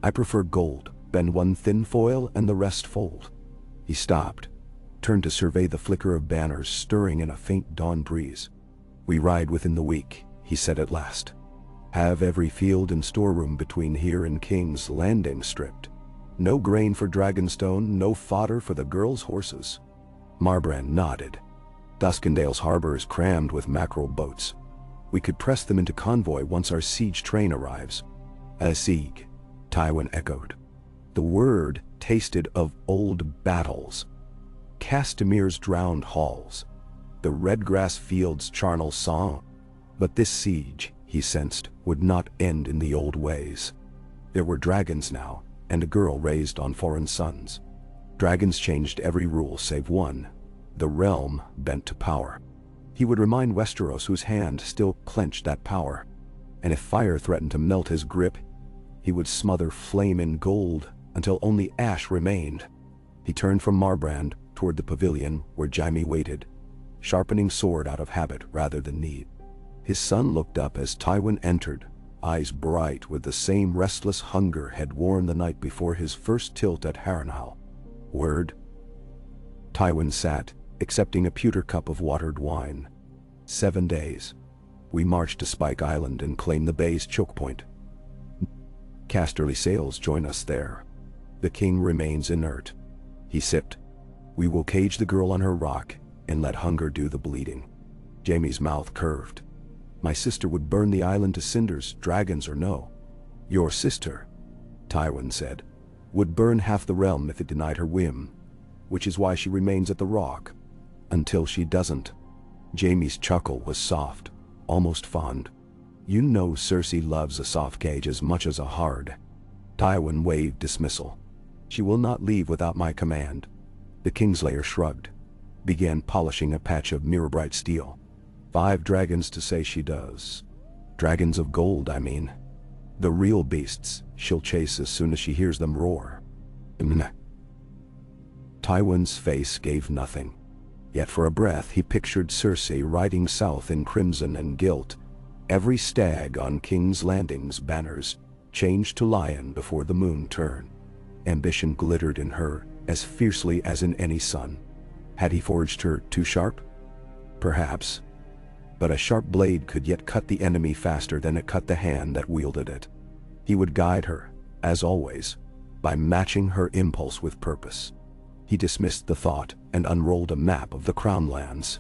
I prefer gold, bend one thin foil and the rest fold. He stopped, turned to survey the flicker of banners stirring in a faint dawn breeze. We ride within the week, he said at last. Have every field and storeroom between here and King's Landing stripped. No grain for Dragonstone, no fodder for the girls' horses. Marbrand nodded. Duskendale's harbor is crammed with mackerel boats. We could press them into convoy once our siege train arrives. A siege, Tywin echoed. The word tasted of old battles. Castemir's drowned halls. The redgrass fields charnel song. But this siege, he sensed, would not end in the old ways. There were dragons now, and a girl raised on foreign sons. Dragons changed every rule save one, the realm bent to power. He would remind Westeros whose hand still clenched that power, and if fire threatened to melt his grip, he would smother flame in gold until only ash remained. He turned from Marbrand toward the pavilion where Jaime waited, sharpening sword out of habit rather than need. His son looked up as Tywin entered, eyes bright with the same restless hunger had worn the night before his first tilt at Harrenhal. Word? Tywin sat, accepting a pewter cup of watered wine. 7 days. We march to Spike Island and claim the bay's choke point. Casterly sails join us there. The king remains inert. He sipped. We will cage the girl on her rock and let hunger do the bleeding. Jaime's mouth curved. My sister would burn the island to cinders, dragons or no. Your sister, Tywin said, would burn half the realm if it denied her whim, which is why she remains at the rock. Until she doesn't. Jaime's chuckle was soft, almost fond. You know Cersei loves a soft cage as much as a hard. Tywin waved dismissal. She will not leave without my command. The Kingslayer shrugged, began polishing a patch of mirror-bright steel. 5 dragons to say she does. Dragons of gold, I mean. The real beasts she'll chase as soon as she hears them roar. Tywin's face gave nothing. Yet for a breath he pictured Cersei riding south in crimson and gilt, every stag on King's Landing's banners changed to lion before the moon turned. Ambition glittered in her as fiercely as in any sun. Had he forged her too sharp? Perhaps. But a sharp blade could yet cut the enemy faster than it cut the hand that wielded it. He would guide her, as always, by matching her impulse with purpose. He dismissed the thought and unrolled a map of the Crown lands.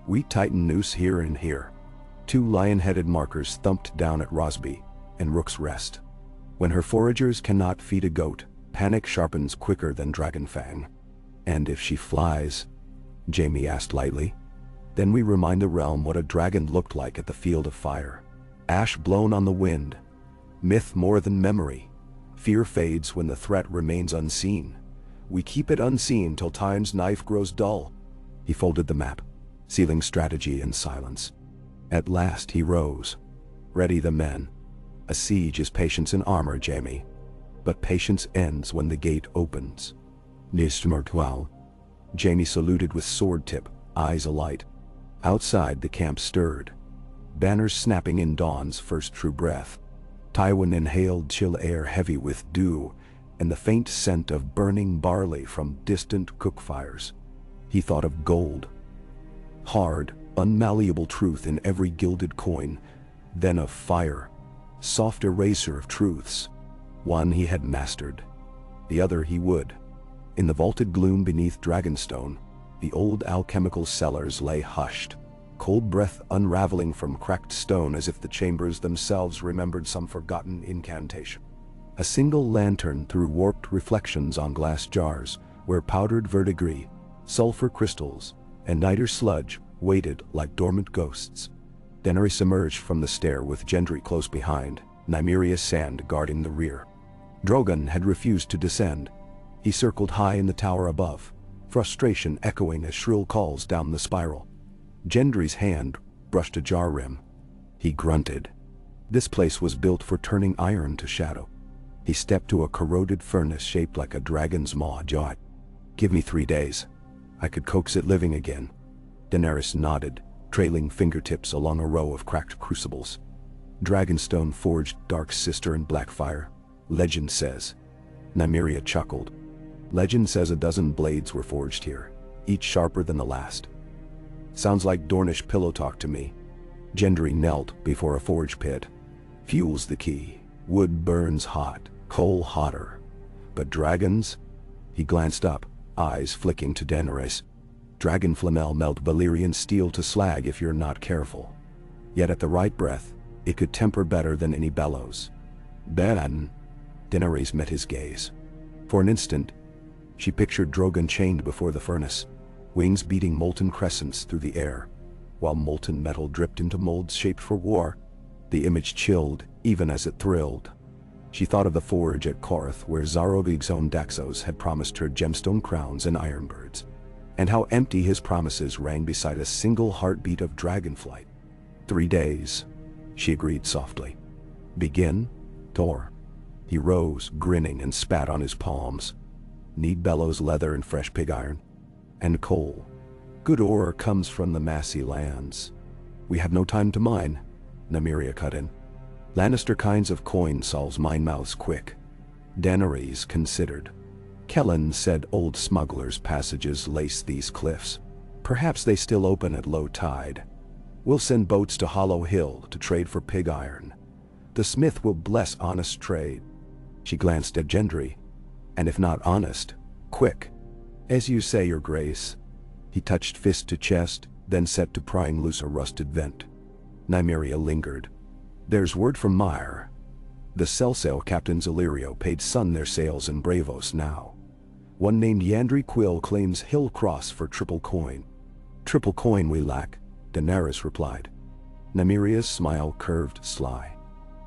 We tighten noose here and here. 2 lion-headed markers thumped down at Rosby and Rook's Rest. When her foragers cannot feed a goat, panic sharpens quicker than Dragonfang. And if she flies? Jaime asked lightly. Then we remind the realm what a dragon looked like at the Field of Fire. Ash blown on the wind. Myth more than memory. Fear fades when the threat remains unseen. We keep it unseen till time's knife grows dull. He folded the map, sealing strategy in silence. At last he rose. Ready the men. A siege is patience in armor, Jaime. But patience ends when the gate opens. Nismartwal. Jaime saluted with sword tip, eyes alight. Outside the camp stirred. Banners snapping in dawn's first true breath. Tywin inhaled chill air heavy with dew, and the faint scent of burning barley from distant cook fires. He thought of gold. Hard, unmalleable truth in every gilded coin, then of fire, soft eraser of truths. One he had mastered, the other he would. In the vaulted gloom beneath Dragonstone, the old alchemical cellars lay hushed, cold breath unraveling from cracked stone as if the chambers themselves remembered some forgotten incantation. A single lantern threw warped reflections on glass jars, where powdered verdigris, sulfur crystals, and niter sludge waited like dormant ghosts. Daenerys emerged from the stair with Gendry close behind, Nymeria's sand guarding the rear. Drogon had refused to descend. He circled high in the tower above, frustration echoing as shrill calls down the spiral. Gendry's hand brushed a jar rim. He grunted. This place was built for turning iron to shadow. He stepped to a corroded furnace shaped like a dragon's maw jaw. Give me 3 days. I could coax it living again. Daenerys nodded, trailing fingertips along a row of cracked crucibles. Dragonstone forged Dark Sister and Blackfire, legend says. Nymeria chuckled. Legend says a dozen blades were forged here, each sharper than the last. Sounds like Dornish pillow talk to me. Gendry knelt before a forge pit. Fuel's the key. Wood burns hot, coal hotter. But dragons? He glanced up, eyes flicking to Daenerys. Dragon flamel melt Valyrian steel to slag if you're not careful. Yet at the right breath, it could temper better than any bellows. Ben. Daenerys met his gaze. For an instant, she pictured Drogon chained before the furnace, wings beating molten crescents through the air, while molten metal dripped into molds shaped for war. The image chilled, even as it thrilled. She thought of the forge at Korth where Zarovig's own Daxos had promised her gemstone crowns and ironbirds, and how empty his promises rang beside a single heartbeat of dragonflight. 3 days, she agreed softly. Begin, Tor. He rose, grinning, and spat on his palms. Need bellows, leather, and fresh pig iron. And coal. Good ore comes from the massy lands. We have no time to mine, Nymeria cut in. Lannister kinds of coin solves mine mouths quick. Daenerys considered. Catelyn said old smugglers' passages lace these cliffs. Perhaps they still open at low tide. We'll send boats to Hollow Hill to trade for pig iron. The smith will bless honest trade. She glanced at Gendry. And if not honest, quick. As you say, your grace. He touched fist to chest, then set to prying loose a rusted vent. Nymeria lingered. There's word from Myre. The Celsail captains Illyrio paid Sun their sails in Bravos now. One named Yandri Quill claims Hill Cross for triple coin. Triple coin we lack, Daenerys replied. Nymeria's smile curved sly.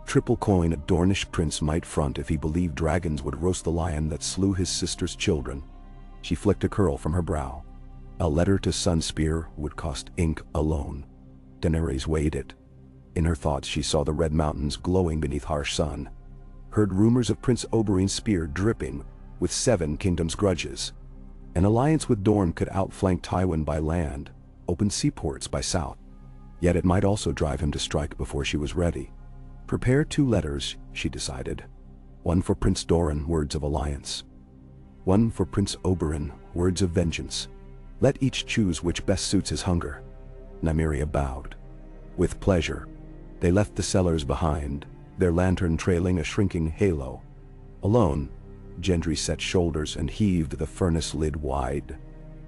Triple coin a Dornish prince might front if he believed dragons would roast the lion that slew his sister's children. She flicked a curl from her brow. A letter to Sunspear would cost ink alone. Daenerys weighed it. In her thoughts she saw the red mountains glowing beneath harsh sun. Heard rumors of Prince Oberyn's spear dripping with 7 kingdoms' grudges. An alliance with Dorne could outflank Tywin by land, open seaports by south. Yet it might also drive him to strike before she was ready. Prepare 2 letters, she decided. One for Prince Doran, words of alliance. One for Prince Oberyn, words of vengeance. Let each choose which best suits his hunger. Nymeria bowed. With pleasure. They left the cellars behind, their lantern trailing a shrinking halo. Alone, Gendry set shoulders and heaved the furnace lid wide.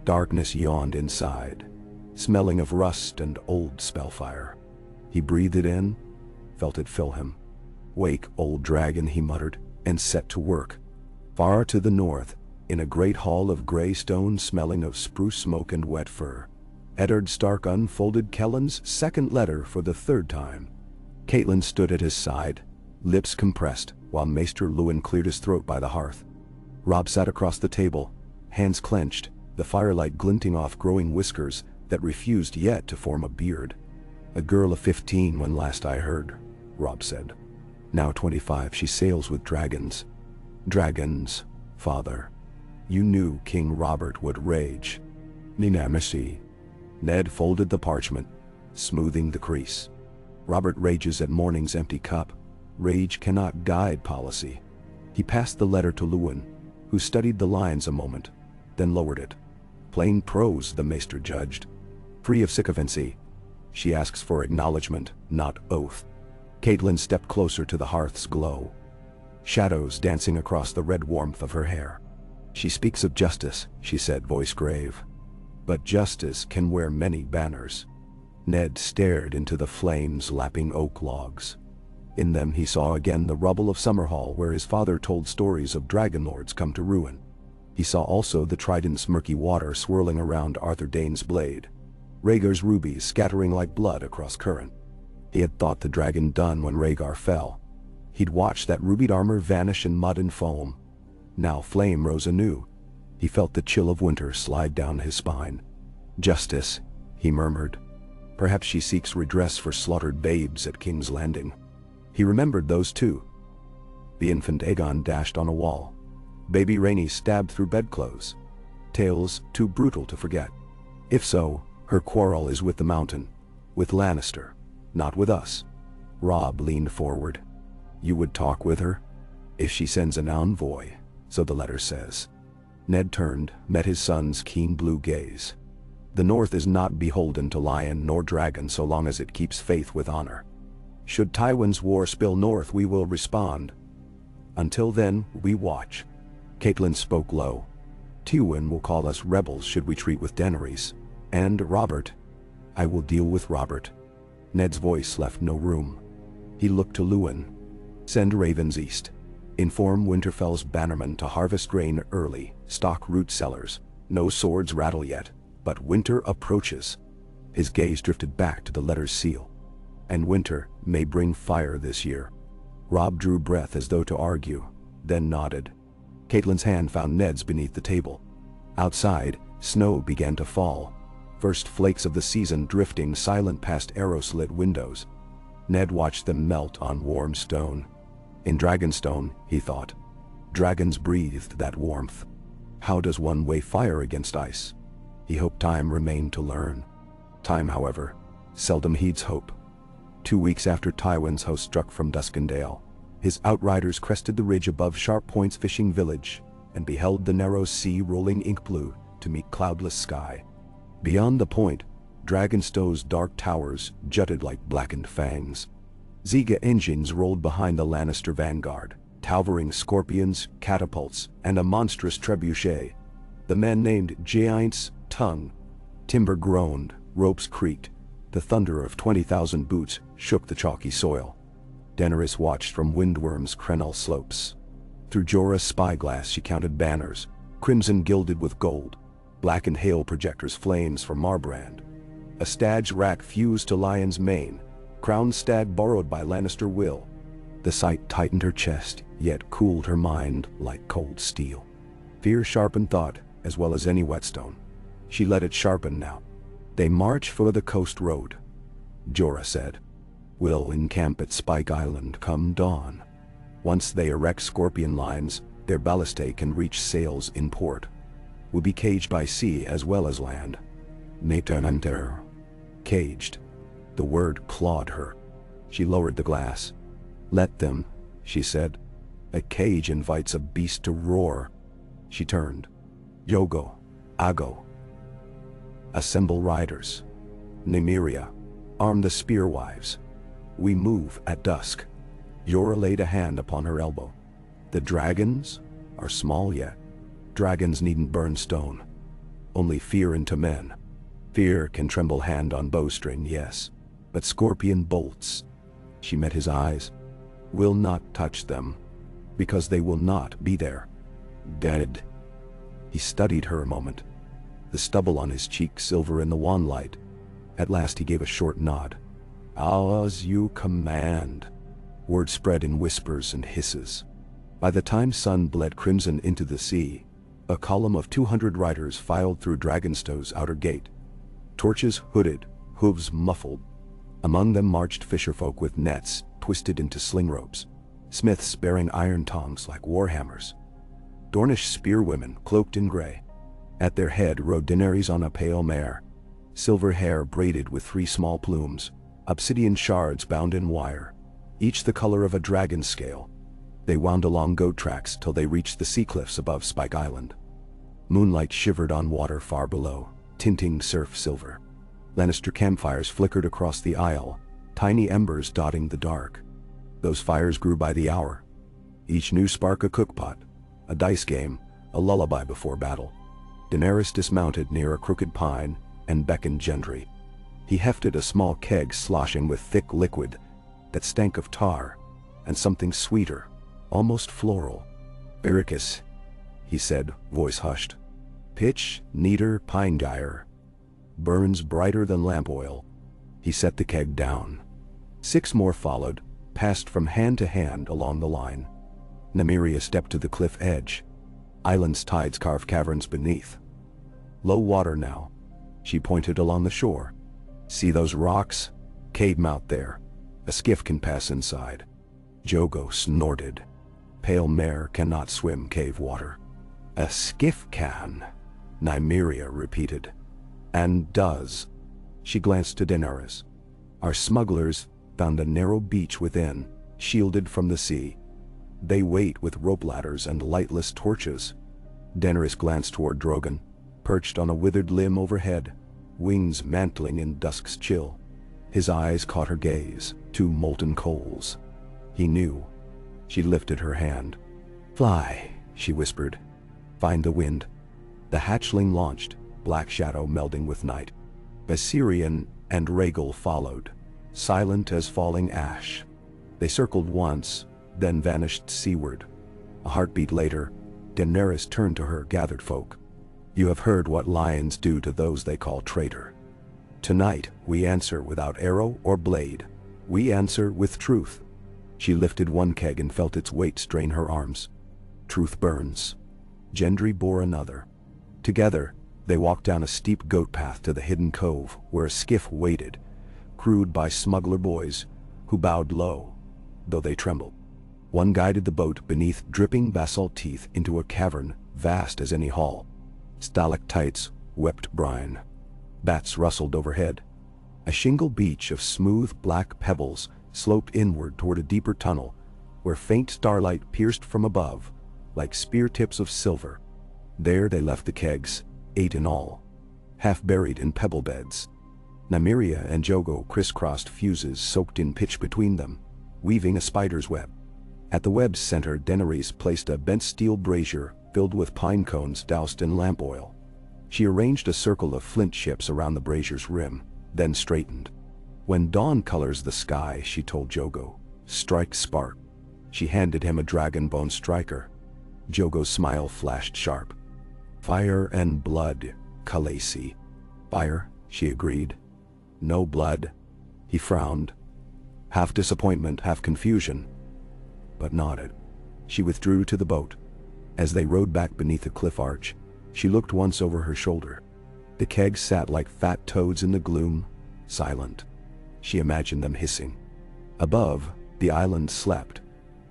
Darkness yawned inside, smelling of rust and old spellfire. He breathed it in, felt it fill him. Wake, old dragon, he muttered, and set to work. Far to the north, in a great hall of gray stone smelling of spruce smoke and wet fur, Eddard Stark unfolded Kellen's second letter for the 3rd time. Catelyn stood at his side, lips compressed, while Maester Luwin cleared his throat by the hearth. Robb sat across the table, hands clenched, the firelight glinting off growing whiskers that refused yet to form a beard. A girl of 15 when last I heard, Robb said. Now 25, she sails with dragons. Dragons, father. You knew King Robert would rage. Ninamisi. Ned folded the parchment, smoothing the crease. Robert rages at morning's empty cup. Rage cannot guide policy. He passed the letter to Luwin, who studied the lines a moment, then lowered it. Plain prose, the maester judged. Free of sycophancy. She asks for acknowledgement, not oath. Catelyn stepped closer to the hearth's glow, shadows dancing across the red warmth of her hair. She speaks of justice, she said, voice grave. But justice can wear many banners. Ned stared into the flames lapping oak logs. In them he saw again the rubble of Summerhall where his father told stories of dragonlords come to ruin. He saw also the trident's murky water swirling around Arthur Dane's blade, Rhaegar's rubies scattering like blood across current. He had thought the dragon done when Rhaegar fell. He'd watched that rubied armor vanish in mud and foam. Now flame rose anew. He felt the chill of winter slide down his spine. Justice, he murmured. Perhaps she seeks redress for slaughtered babes at King's Landing. He remembered those too. The infant Aegon dashed on a wall. Baby Rhaenys stabbed through bedclothes. Tales too brutal to forget. If so, her quarrel is with the mountain, with Lannister, not with us. Robb leaned forward. You would talk with her? If she sends an envoy, so the letter says. Ned turned, met his son's keen blue gaze. The North is not beholden to lion nor dragon so long as it keeps faith with honor. Should Tywin's war spill north, we will respond. Until then, we watch. Catelyn spoke low. Tywin will call us rebels should we treat with Daenerys. And Robert. I will deal with Robert. Ned's voice left no room. He looked to Luwin. Send ravens east. Inform Winterfell's bannermen to harvest grain early, stock root cellars. No swords rattle yet, but winter approaches. His gaze drifted back to the letter's seal. And winter may bring fire this year. Robb drew breath as though to argue, then nodded. Catelyn's hand found Ned's beneath the table. Outside, snow began to fall, first flakes of the season drifting silent past arrow-slit windows. Ned watched them melt on warm stone. In Dragonstone, he thought, dragons breathed that warmth. How does one weigh fire against ice? He hoped time remained to learn. Time, however, seldom heeds hope. 2 weeks after Tywin's host struck from Duskendale, his outriders crested the ridge above Sharp Point's fishing village and beheld the narrow sea rolling ink blue to meet cloudless sky. Beyond the point, Dragonstone's dark towers jutted like blackened fangs. Ziga engines rolled behind the Lannister vanguard, towering scorpions, catapults, and a monstrous trebuchet. The men named Giant's Tongue. Timber groaned, ropes creaked. The thunder of 20,000 boots shook the chalky soil. Daenerys watched from Windworm's Crenel slopes. Through Jorah's spyglass she counted banners, crimson gilded with gold, blackened hail projectors flames for Marbrand. A stag's rack fused to lion's mane, crowned stag borrowed by Lannister will. The sight tightened her chest, yet cooled her mind like cold steel. Fear sharpened thought, as well as any whetstone. She let it sharpen now. They march for the coast road, Jorah said. Will encamp at Spike Island come dawn. Once they erect scorpion lines, their ballistae can reach sails in port. will be caged by sea as well as land. Natananter. Caged. The word clawed her. She lowered the glass. Let them, she said. A cage invites a beast to roar. She turned. Yogo. Ago. Assemble riders. Nymeria. Arm the spearwives. We move at dusk. Yora laid a hand upon her elbow. The dragons are small yet. Dragons needn't burn stone. Only fear into men. Fear can tremble hand on bowstring, yes. But scorpion bolts. She met his eyes. Will not touch them. Because they will not be there. Dead. He studied her a moment. The stubble on his cheek silver in the wan light. At last he gave a short nod. As you command. Word spread in whispers and hisses. By the time sun bled crimson into the sea, a column of 200 riders filed through Dragonstone's outer gate. Torches hooded, hooves muffled. Among them marched fisherfolk with nets twisted into sling ropes, smiths bearing iron tongs like warhammers, Dornish spearwomen cloaked in gray. At their head rode Daenerys on a pale mare, silver hair braided with 3 small plumes, obsidian shards bound in wire, each the color of a dragon scale. They wound along goat tracks till they reached the sea cliffs above Spike Island. Moonlight shivered on water far below, tinting surf silver. Lannister campfires flickered across the isle, tiny embers dotting the dark. Those fires grew by the hour. Each new spark a cookpot, a dice game, a lullaby before battle. Daenerys dismounted near a crooked pine and beckoned Gendry. He hefted a small keg sloshing with thick liquid that stank of tar and something sweeter, almost floral. Ericus, he said, voice hushed. Pitch, neater, pine gyre. Burns brighter than lamp oil. He set the keg down. 6 more followed, passed from hand to hand along the line. Nymeria stepped to the cliff edge. Island's tides carved caverns beneath. Low water now. She pointed along the shore. See those rocks? Cave mouth there. A skiff can pass inside. Jogo snorted. Pale mare cannot swim cave water. A skiff can, Nymeria repeated. And does. She glanced to Daenerys. Our smugglers found a narrow beach within, shielded from the sea. They wait with rope ladders and lightless torches. Daenerys glanced toward Drogon, perched on a withered limb overhead, wings mantling in dusk's chill. His eyes caught her gaze, 2 molten coals. He knew. She lifted her hand. Fly, she whispered. Find the wind. The hatchling launched, black shadow melding with night. Viserion and Rhaegal followed, silent as falling ash. They circled once, then vanished seaward. A heartbeat later, Daenerys turned to her gathered folk. You have heard what lions do to those they call traitor. Tonight, we answer without arrow or blade. We answer with truth. She lifted one keg and felt its weight strain her arms. Truth burns. Gendry bore another. Together, they walked down a steep goat path to the hidden cove where a skiff waited, crewed by smuggler boys who bowed low, though they trembled. One guided the boat beneath dripping basalt teeth into a cavern vast as any hall. Stalactites wept brine. Bats rustled overhead. A shingle beach of smooth black pebbles sloped inward toward a deeper tunnel where faint starlight pierced from above like spear tips of silver. There they left the kegs, 8 in all, half buried in pebble beds. Nymeria and Jogo crisscrossed fuses soaked in pitch between them, weaving a spider's web. At the web's center, Daenerys placed a bent steel brazier filled with pine cones doused in lamp oil. She arranged a circle of flint chips around the brazier's rim, then straightened. When dawn colors the sky, she told Jogo, strike spark. She handed him a dragon bone striker. Jogo's smile flashed sharp. Fire and blood, Khaleesi. Fire, she agreed. No blood. He frowned. Half disappointment, half confusion, but nodded. She withdrew to the boat. As they rowed back beneath a cliff arch, she looked once over her shoulder. The kegs sat like fat toads in the gloom, silent. She imagined them hissing. Above, the island slept,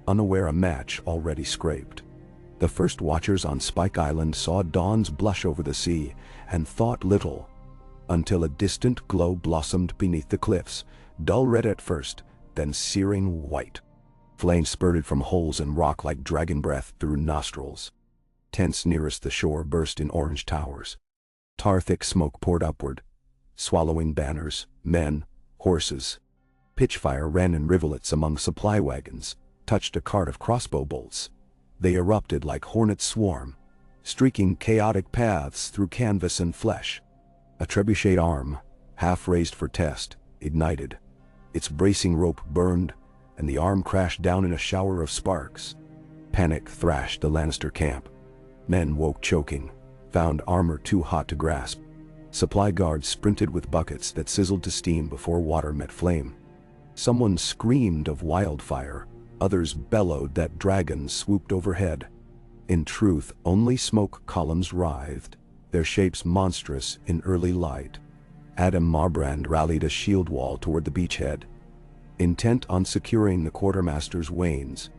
unaware a match already scraped. The first watchers on Spike Island saw dawn's blush over the sea and thought little, until a distant glow blossomed beneath the cliffs, dull red at first, then searing white. Flames spurted from holes in rock like dragon breath through nostrils. Tents nearest the shore burst in orange towers. Tar-thick smoke poured upward, swallowing banners, men, horses. Pitchfire ran in rivulets among supply wagons, touched a cart of crossbow bolts. They erupted like hornets swarm, streaking chaotic paths through canvas and flesh. A trebuchet arm, half raised for test, ignited. Its bracing rope burned, and the arm crashed down in a shower of sparks. Panic thrashed the Lannister camp. Men woke choking, found armor too hot to grasp. Supply guards sprinted with buckets that sizzled to steam before water met flame. Someone screamed of wildfire, others bellowed that dragons swooped overhead. In truth, only smoke columns writhed, their shapes monstrous in early light. Adam Marbrand rallied a shield wall toward the beachhead, intent on securing the quartermaster's wains,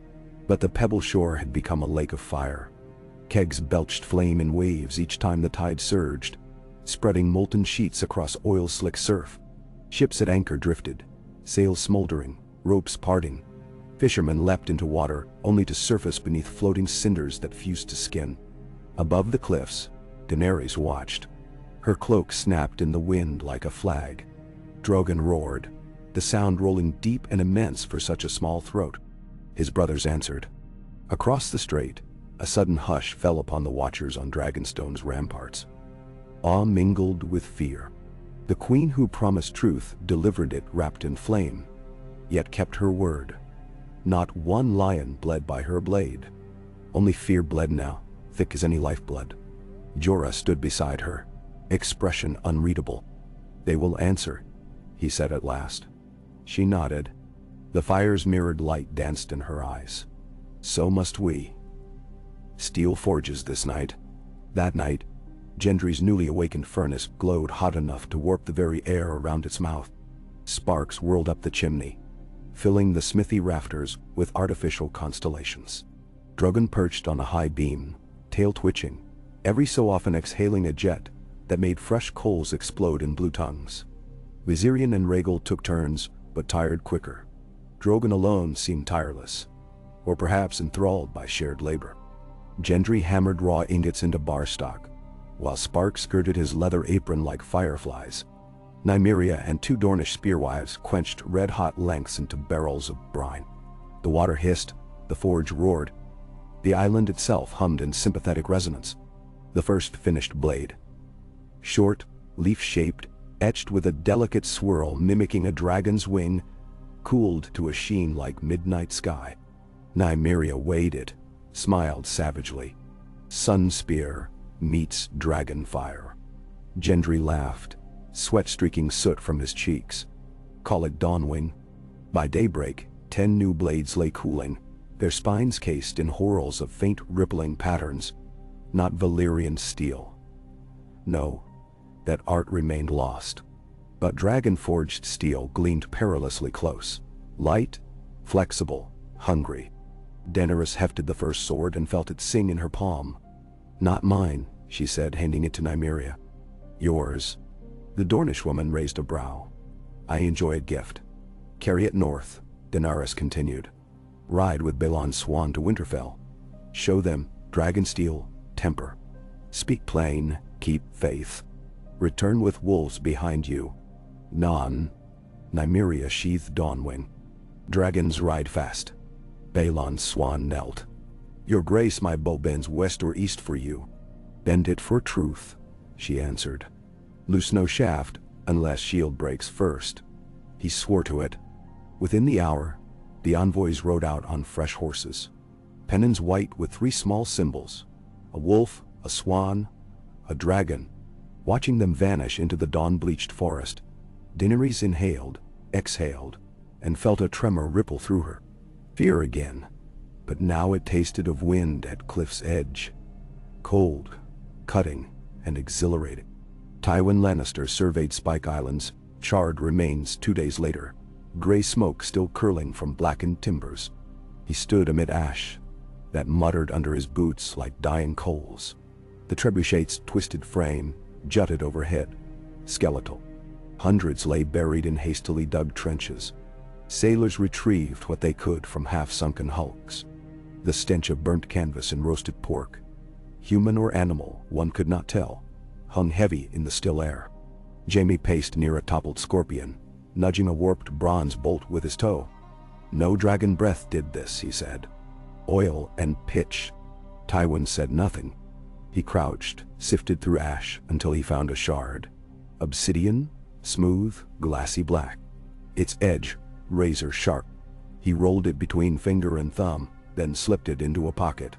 but the pebble shore had become a lake of fire. Kegs belched flame in waves each time the tide surged, spreading molten sheets across oil-slick surf. Ships at anchor drifted, sails smoldering, ropes parting. Fishermen leapt into water, only to surface beneath floating cinders that fused to skin. Above the cliffs, Daenerys watched. Her cloak snapped in the wind like a flag. Drogon roared, the sound rolling deep and immense for such a small throat. His brothers answered. Across the strait, a sudden hush fell upon the watchers on Dragonstone's ramparts. Awe mingled with fear. The queen who promised truth delivered it wrapped in flame, yet kept her word. Not one lion bled by her blade. Only fear bled now, thick as any lifeblood. Jorah stood beside her, expression unreadable. "They will answer," he said at last. She nodded. The fire's mirrored light danced in her eyes. "So must we." Steel forges this night. That night, Gendry's newly awakened furnace glowed hot enough to warp the very air around its mouth. Sparks whirled up the chimney, filling the smithy rafters with artificial constellations. Drogon perched on a high beam, tail twitching, every so often exhaling a jet that made fresh coals explode in blue tongues. Viserion and Rhaegal took turns, but tired quicker. Drogon alone seemed tireless, or perhaps enthralled by shared labor. Gendry hammered raw ingots into bar stock, while sparks skirted his leather apron like fireflies. Nymeria and 2 Dornish spearwives quenched red-hot lengths into barrels of brine. The water hissed, the forge roared. The island itself hummed in sympathetic resonance. The first finished blade, short, leaf-shaped, etched with a delicate swirl mimicking a dragon's wing, cooled to a sheen like midnight sky. Nymeria weighed it, smiled savagely. Sun spear meets dragon fire. Gendry laughed, sweat streaking soot from his cheeks. Call it Dawnwing. By daybreak, 10 new blades lay cooling, their spines cased in whorls of faint rippling patterns. Not Valyrian steel. No, that art remained lost. But dragon-forged steel gleamed perilously close. Light, flexible, hungry. Daenerys hefted the first sword and felt it sing in her palm. "Not mine," she said, handing it to Nymeria. "Yours." The Dornish woman raised a brow. "I enjoy a gift." "Carry it north," Daenerys continued. "Ride with Balon's swan to Winterfell. Show them dragon steel, temper. Speak plain, keep faith. Return with wolves behind you. Non." Nymeria sheathed Dawnwing. "Dragons ride fast." Balon's swan knelt. "Your grace, my bow bends west or east for you." "Bend it for truth," she answered. "Loose no shaft, unless shield breaks first." He swore to it. Within the hour, the envoys rode out on fresh horses. Pennons white with 3 small symbols, a wolf, a swan, a dragon. Watching them vanish into the dawn-bleached forest, Daenerys inhaled, exhaled, and felt a tremor ripple through her. Fear again, but now it tasted of wind at cliff's edge. Cold, cutting, and exhilarating. Tywin Lannister surveyed Spike Island's charred remains 2 days later, gray smoke still curling from blackened timbers. He stood amid ash, that muttered under his boots like dying coals. The trebuchet's twisted frame jutted overhead, skeletal. Hundreds lay buried in hastily dug trenches. Sailors retrieved what they could from half-sunken hulks. The stench of burnt canvas and roasted pork, human or animal, one could not tell, hung heavy in the still air. Jaime paced near a toppled scorpion, nudging a warped bronze bolt with his toe. "No dragon breath did this," he said. "Oil and pitch." Tywin said nothing. He crouched, sifted through ash until he found a shard. Obsidian, smooth, glassy black. Its edge, razor sharp. He rolled it between finger and thumb, then slipped it into a pocket.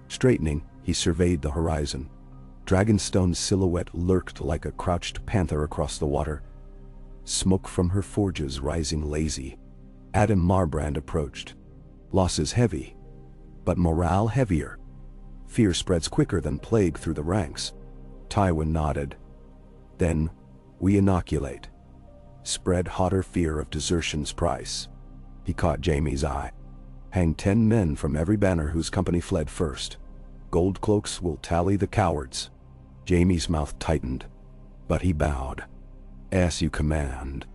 Straightening, he surveyed the horizon. Dragonstone's silhouette lurked like a crouched panther across the water, smoke from her forges rising lazy. Adam Marbrand approached. Losses heavy, but morale heavier. Fear spreads quicker than plague through the ranks. Tywin nodded. "Then, we inoculate. Spread hotter fear of desertion's price." He caught Jaime's eye. "Hang 10 men from every banner whose company fled first. Gold cloaks will tally the cowards." Jaime's mouth tightened, but he bowed. "As you command."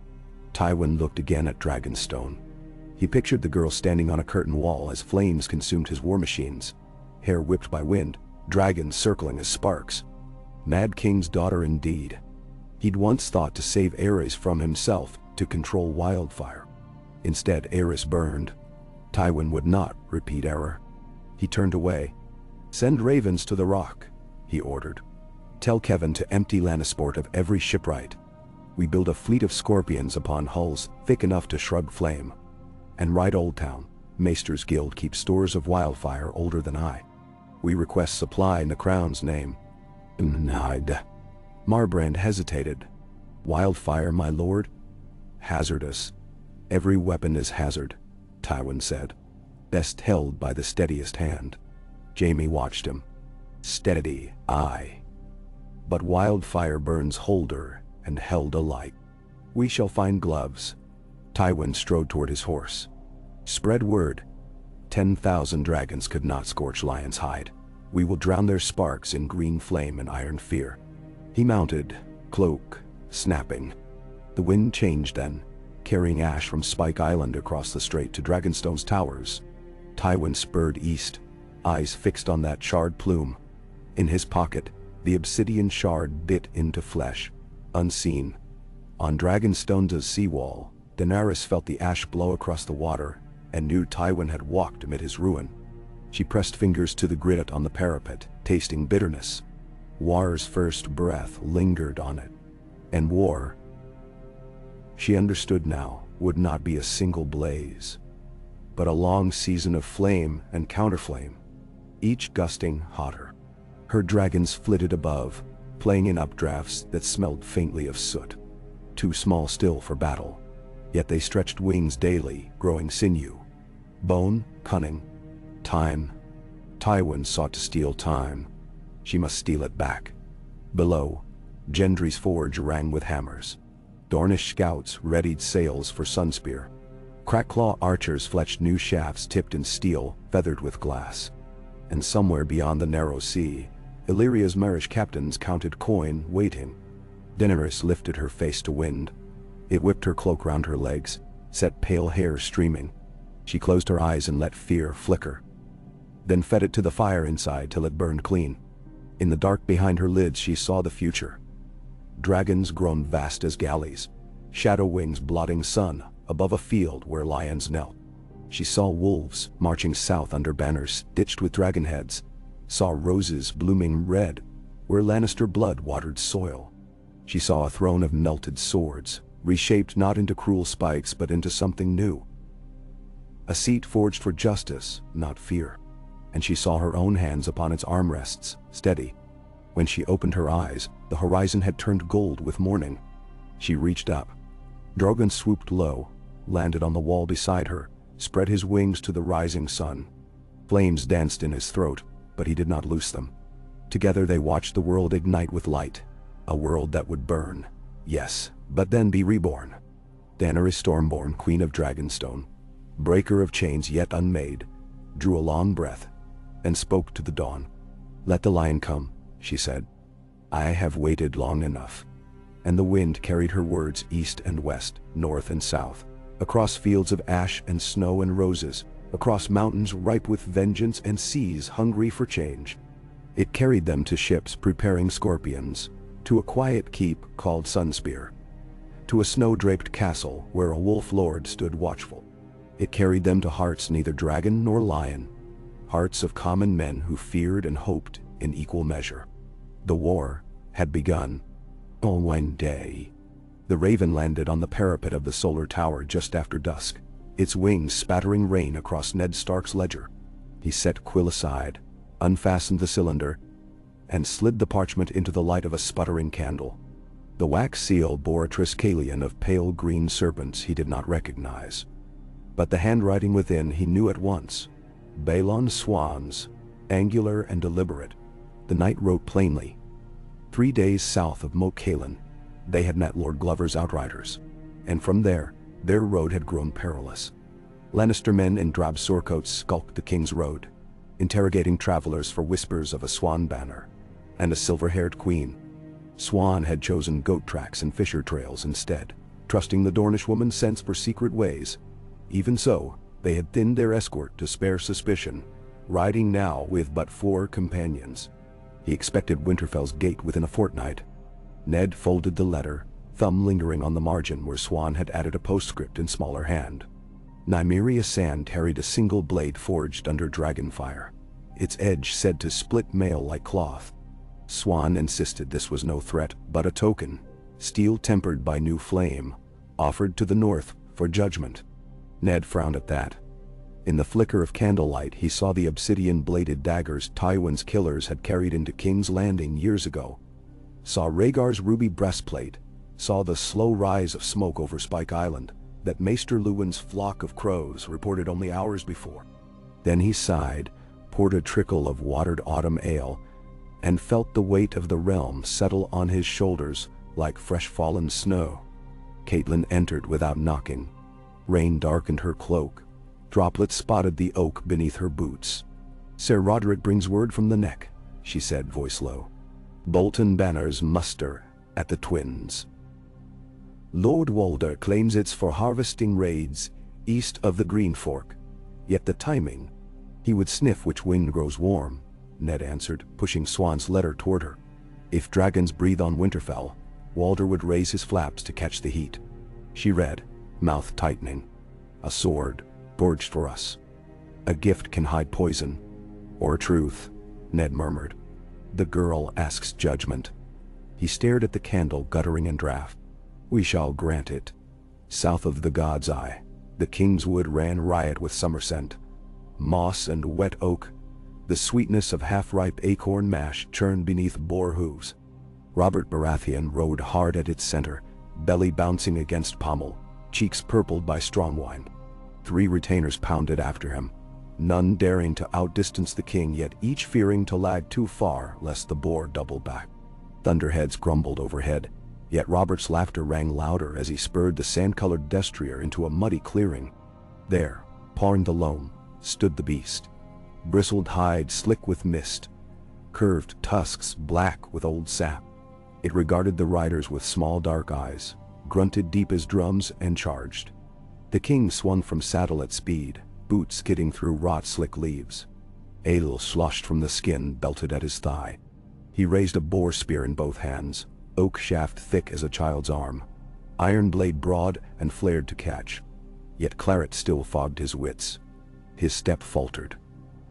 Tywin looked again at Dragonstone. He pictured the girl standing on a curtain wall as flames consumed his war machines, hair whipped by wind, dragons circling as sparks. Mad King's daughter indeed. He'd once thought to save Aerys from himself, to control Wildfire. Instead, Aerys burned. Tywin would not repeat error. He turned away. "Send ravens to the rock," he ordered. "Tell Kevin to empty Lannisport of every shipwright. We build a fleet of scorpions upon hulls thick enough to shrug flame. And ride Old Town. Maester's Guild keeps stores of Wildfire older than I. We request supply in the Crown's name." Marbrand hesitated. "Wildfire, my lord?" "Hazardous. Every weapon is hazard," Tywin said. "Best held by the steadiest hand." Jaime watched him. "Steady, aye. But Wildfire burns holder and held alike. We shall find gloves." Tywin strode toward his horse. "Spread word. 10,000 dragons could not scorch lion's hide. We will drown their sparks in green flame and iron fear." He mounted, cloak snapping. The wind changed then, carrying ash from Spike Island across the strait to Dragonstone's towers. Tywin spurred east, eyes fixed on that charred plume. In his pocket, the obsidian shard bit into flesh, unseen. On Dragonstone's seawall, Daenerys felt the ash blow across the water and knew Tywin had walked amid his ruin. She pressed fingers to the grit on the parapet, tasting bitterness. War's first breath lingered on it. And war, she understood now, would not be a single blaze, but a long season of flame and counterflame, each gusting hotter. Her dragons flitted above, playing in updrafts that smelled faintly of soot. Too small still for battle, yet they stretched wings daily, growing sinew. Bone, cunning, time. Tywin sought to steal time. She must steal it back. Below, Gendry's forge rang with hammers. Dornish scouts readied sails for Sunspear. Crackclaw archers fletched new shafts tipped in steel, feathered with glass. And somewhere beyond the narrow sea, Illyria's marish captains counted coin, waiting. Daenerys lifted her face to wind. It whipped her cloak round her legs, set pale hair streaming. She closed her eyes and let fear flicker, then fed it to the fire inside till it burned clean. In the dark behind her lids she saw the future. Dragons grown vast as galleys, shadow wings blotting sun above a field where lions knelt. She saw wolves marching south under banners stitched with dragon heads, saw roses blooming red where Lannister blood watered soil. She saw a throne of melted swords, reshaped not into cruel spikes but into something new. A seat forged for justice, not fear. And she saw her own hands upon its armrests, steady. When she opened her eyes, the horizon had turned gold with morning. She reached up. Drogon swooped low, landed on the wall beside her, spread his wings to the rising sun. Flames danced in his throat, but he did not loose them. Together they watched the world ignite with light. A world that would burn, yes, but then be reborn. Daenerys Stormborn, Queen of Dragonstone, breaker of chains yet unmade, drew a long breath. and spoke to the dawn. "Let the lion come," she said. "I have waited long enough." And the wind carried her words east and west, north and south, across fields of ash and snow and roses, across mountains ripe with vengeance and seas hungry for change. It carried them to ships preparing scorpions, to a quiet keep called Sunspear, to a snow-draped castle where a wolf lord stood watchful. It carried them to hearts neither dragon nor lion, hearts of common men who feared and hoped in equal measure. The war had begun. On one day, the raven landed on the parapet of the solar tower just after dusk, its wings spattering rain across Ned Stark's ledger. He set Quill aside, unfastened the cylinder, and slid the parchment into the light of a sputtering candle. The wax seal bore a triskelion of pale green serpents he did not recognize. But the handwriting within he knew at once. Balon swans, angular and deliberate. The knight wrote plainly. 3 days south of Moat Cailin, they had met Lord Glover's outriders, and from there, their road had grown perilous. Lannister men in drab surcoats skulked the King's Road, interrogating travelers for whispers of a swan banner and a silver-haired queen. Swan had chosen goat tracks and fisher trails instead, trusting the Dornish woman's sense for secret ways. Even so, they had thinned their escort to spare suspicion, riding now with but 4 companions. He expected Winterfell's gate within a fortnight. Ned folded the letter, thumb lingering on the margin where Swan had added a postscript in smaller hand. Nymeria sand carried a single blade forged under dragonfire, its edge said to split mail like cloth. Swan insisted this was no threat, but a token, steel tempered by new flame, offered to the north for judgment. Ned frowned at that. In the flicker of candlelight he saw the obsidian-bladed daggers Tywin's killers had carried into King's Landing years ago, saw Rhaegar's ruby breastplate, saw the slow rise of smoke over Spike Island that Maester Luwin's flock of crows reported only hours before. Then he sighed, poured a trickle of watered autumn ale, and felt the weight of the realm settle on his shoulders like fresh-fallen snow. Catelyn entered without knocking. Rain darkened her cloak. Droplets spotted the oak beneath her boots. "Sir Roderick brings word from the Neck," she said, voice low. "Bolton banners muster at the Twins. Lord Walder claims it's for harvesting raids east of the Green Fork. Yet the timing—" "He would sniff which wind grows warm," Ned answered, pushing Swan's letter toward her. "If dragons breathe on Winterfell, Walder would raise his flaps to catch the heat." She read, mouth tightening. "A sword, forged for us. A gift can hide poison. Or truth," Ned murmured. "The girl asks judgment." He stared at the candle guttering in draught. "We shall grant it." South of the God's Eye, the King's Wood ran riot with summer scent. Moss and wet oak, the sweetness of half-ripe acorn mash churned beneath boar hooves. Robert Baratheon rode hard at its center, belly bouncing against pommel, cheeks purpled by strong wine. 3 retainers pounded after him, none daring to outdistance the king, yet each fearing to lag too far lest the boar double back. Thunderheads grumbled overhead, yet Robert's laughter rang louder as he spurred the sand-colored destrier into a muddy clearing. There, pawing the loam, stood the beast. Bristled hide slick with mist, curved tusks black with old sap. It regarded the riders with small dark eyes, grunted deep as drums, and charged. The king swung from saddle at speed, boots skidding through rot-slick leaves. Ale sloshed from the skin belted at his thigh. He raised a boar spear in both hands, oak shaft thick as a child's arm, iron blade broad and flared to catch. Yet claret still fogged his wits. His step faltered.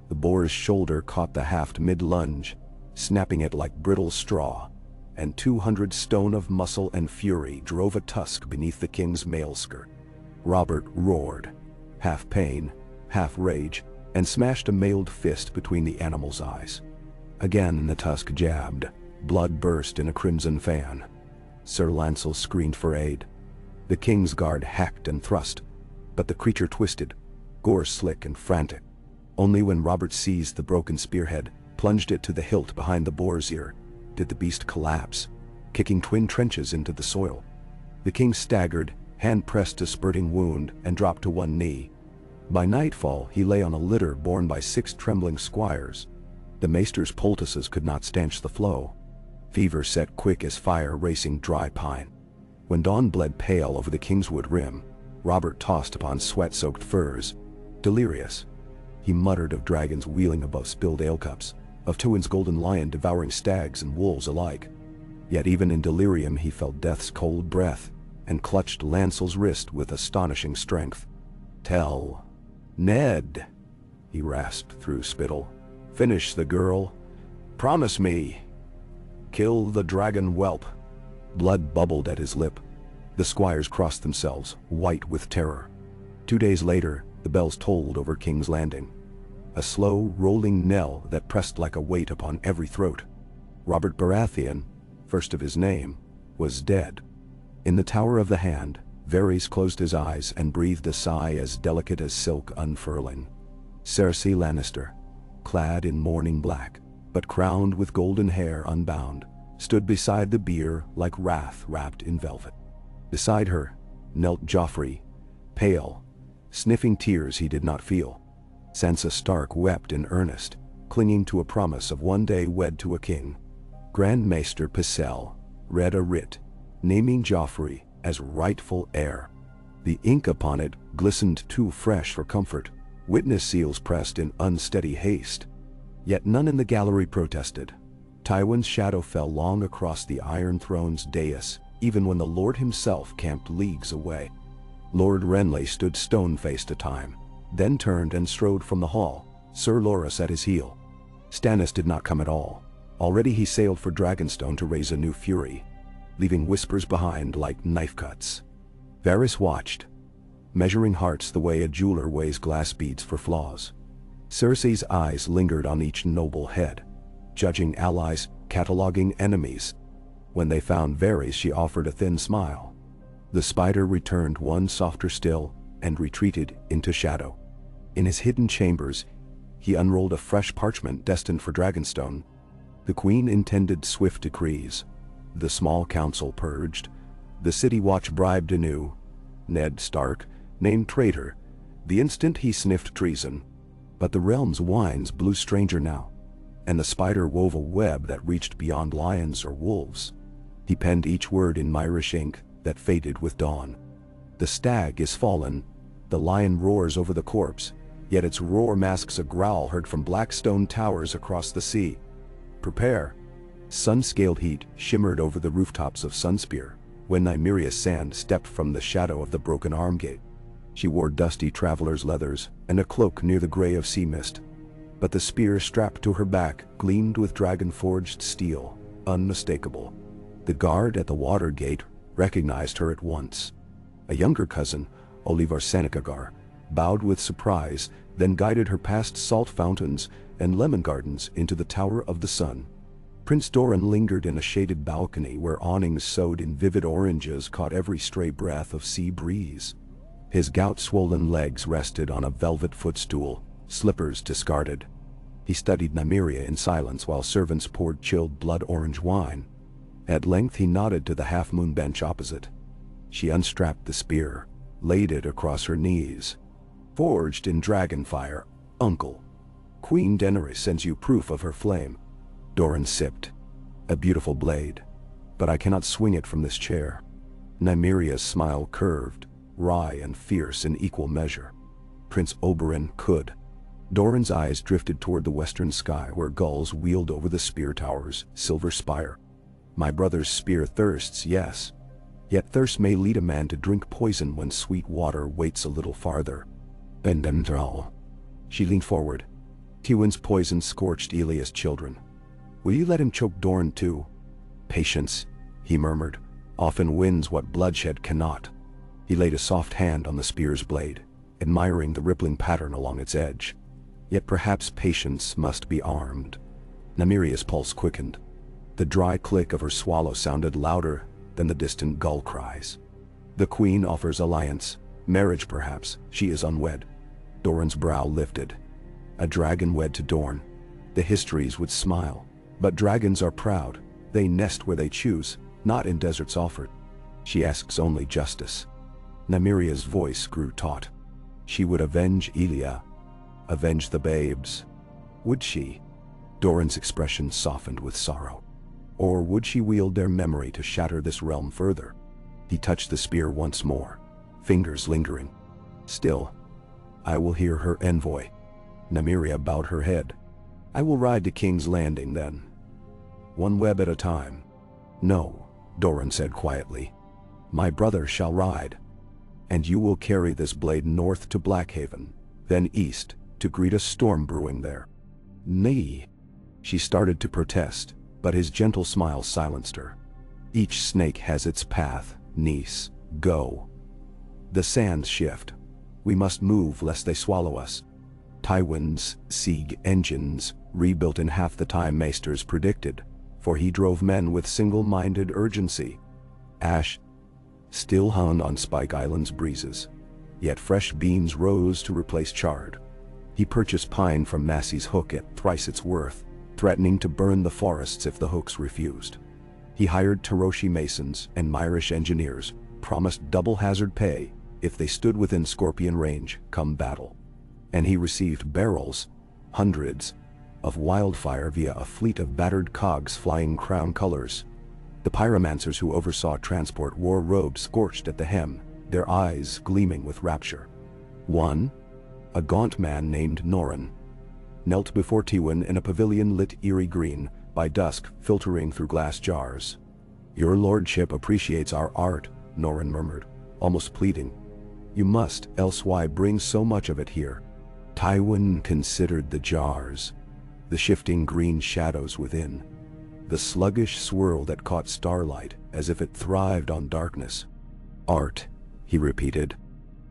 The boar's shoulder caught the haft mid-lunge, snapping it like brittle straw, and 200 stone of muscle and fury drove a tusk beneath the king's mail skirt. Robert roared, half pain, half rage, and smashed a mailed fist between the animal's eyes. Again the tusk jabbed, blood burst in a crimson fan. Sir Lancel screamed for aid. The king's guard hacked and thrust, but the creature twisted, gore slick and frantic. Only when Robert seized the broken spearhead, plunged it to the hilt behind the boar's ear, did the beast collapse, kicking twin trenches into the soil. The king staggered, hand pressed a spurting wound, and dropped to one knee. By nightfall he lay on a litter borne by 6 trembling squires. The maester's poultices could not stanch the flow. Fever set quick as fire racing dry pine. When dawn bled pale over the Kingswood rim, Robert tossed upon sweat-soaked furs, delirious. He muttered of dragons wheeling above spilled ale cups, of Tywin's golden lion devouring stags and wolves alike. Yet even in delirium he felt death's cold breath, and clutched Lancel's wrist with astonishing strength. "Tell Ned," he rasped through spittle. "Finish the girl. Promise me. Kill the dragon whelp." Blood bubbled at his lip. The squires crossed themselves, white with terror. 2 days later, the bells tolled over King's Landing. A slow, rolling knell that pressed like a weight upon every throat. Robert Baratheon, first of his name, was dead. In the Tower of the Hand, Varys closed his eyes and breathed a sigh as delicate as silk unfurling. Cersei Lannister, clad in mourning black, but crowned with golden hair unbound, stood beside the bier like wrath wrapped in velvet. Beside her knelt Joffrey, pale, sniffing tears he did not feel. Sansa Stark wept in earnest, clinging to a promise of one day wed to a king. Grand Maester Pycelle read a writ, naming Joffrey as rightful heir. The ink upon it glistened too fresh for comfort, witness seals pressed in unsteady haste. Yet none in the gallery protested. Tywin's shadow fell long across the Iron Throne's dais, even when the Lord himself camped leagues away. Lord Renly stood stone-faced a time, then turned and strode from the hall, Sir Loras at his heel. Stannis did not come at all. Already he sailed for Dragonstone to raise a new fury, leaving whispers behind like knife cuts. Varys watched, measuring hearts the way a jeweler weighs glass beads for flaws. Cersei's eyes lingered on each noble head, judging allies, cataloging enemies. When they found Varys, she offered a thin smile. The spider returned one softer still and retreated into shadow. In his hidden chambers, he unrolled a fresh parchment destined for Dragonstone. The queen intended swift decrees. The small council purged. The city watch bribed anew. Ned Stark, named traitor, the instant he sniffed treason. But the realm's wines blew stranger now, and the spider wove a web that reached beyond lions or wolves. He penned each word in Myrish ink that faded with dawn. The stag is fallen, the lion roars over the corpse, yet its roar masks a growl heard from black stone towers across the sea. Prepare. Sun-scaled heat shimmered over the rooftops of Sunspear when Nymeria Sand stepped from the shadow of the broken arm gate. She wore dusty traveler's leathers and a cloak near the gray of sea mist. But the spear strapped to her back gleamed with dragon-forged steel, unmistakable. The guard at the water gate recognized her at once. A younger cousin, Olyvar Senecagar, bowed with surprise, then guided her past salt fountains and lemon gardens into the Tower of the Sun. Prince Doran lingered in a shaded balcony where awnings sewed in vivid oranges caught every stray breath of sea breeze. His gout-swollen legs rested on a velvet footstool, slippers discarded. He studied Nymeria in silence while servants poured chilled blood-orange wine. At length he nodded to the half-moon bench opposite. She unstrapped the spear, laid it across her knees. "Forged in dragonfire, uncle. Queen Daenerys sends you proof of her flame." Doran sipped. "A beautiful blade, but I cannot swing it from this chair." Nymeria's smile curved, wry and fierce in equal measure. Prince Oberyn could. Doran's eyes drifted toward the western sky where gulls wheeled over the spear tower's silver spire. "My brother's spear thirsts, yes. Yet thirst may lead a man to drink poison when sweet water waits a little farther." "Bendemdral." She leaned forward. "Tywin's poison scorched Elia's children. Will you let him choke Dorne too?" "Patience," he murmured, "often wins what bloodshed cannot." He laid a soft hand on the spear's blade, admiring the rippling pattern along its edge. Yet perhaps patience must be armed. Nymeria's pulse quickened. The dry click of her swallow sounded louder than the distant gull cries. "The queen offers alliance, marriage perhaps, she is unwed." Doran's brow lifted. A dragon wed to Dorne. The histories would smile. But dragons are proud. They nest where they choose, not in deserts offered. She asks only justice. Nymeria's voice grew taut. She would avenge Elia, avenge the babes. Would she? Doran's expression softened with sorrow. Or would she wield their memory to shatter this realm further? He touched the spear once more, fingers lingering. Still, I will hear her envoy. Nymeria bowed her head. I will ride to King's Landing then. One web at a time. No, Doran said quietly. My brother shall ride. And you will carry this blade north to Blackhaven, then east, to greet a storm brewing there. Nay. She started to protest, but his gentle smile silenced her. Each snake has its path, niece, go. The sands shift. We must move lest they swallow us. Tywin's siege engines rebuilt in half the time Maesters predicted, for he drove men with single-minded urgency. Ash still hung on Spike Island's breezes, yet fresh beams rose to replace charred. He purchased pine from Massey's hook at thrice its worth, threatening to burn the forests if the hooks refused. He hired Taroshi masons and Myrish engineers, promised double hazard pay if they stood within Scorpion range come battle. And he received barrels, hundreds, of Wildfire via a fleet of battered cogs flying crown colors. The pyromancers who oversaw transport wore robes scorched at the hem, their eyes gleaming with rapture. One, a gaunt man named Norrin, knelt before Tywin in a pavilion lit eerie green, by dusk filtering through glass jars. Your lordship appreciates our art, Norrin murmured, almost pleading. You must, else why bring so much of it here? Tywin considered the jars, the shifting green shadows within, the sluggish swirl that caught starlight as if it thrived on darkness. Art, he repeated.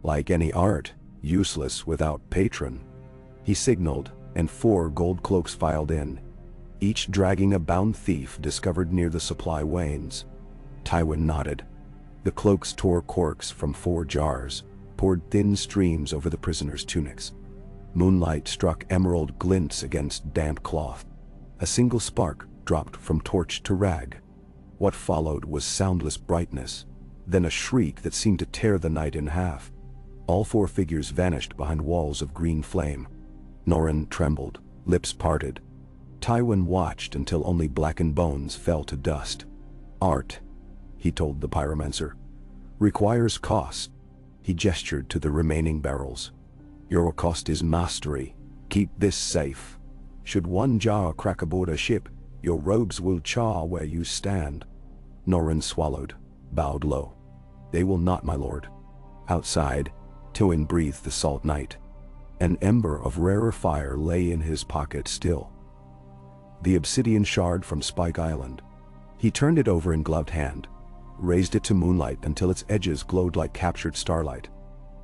Like any art, useless without patron. He signaled, and 4 gold cloaks filed in, each dragging a bound thief discovered near the supply wains. Tywin nodded. The cloaks tore corks from 4 jars, poured thin streams over the prisoners' tunics. Moonlight struck emerald glints against damp cloth. A single spark dropped from torch to rag. What followed was soundless brightness, then a shriek that seemed to tear the night in half. All 4 figures vanished behind walls of green flame. Norrin trembled, lips parted. Tywin watched until only blackened bones fell to dust. Art, he told the pyromancer, requires cost. He gestured to the remaining barrels. Your cost is mastery. Keep this safe. Should one jar crack aboard a ship, your robes will char where you stand. Norrin swallowed, bowed low. They will not, my lord. Outside, Tywin breathed the salt night. An ember of rarer fire lay in his pocket still. The obsidian shard from Spike Island. He turned it over in gloved hand, raised it to moonlight until its edges glowed like captured starlight.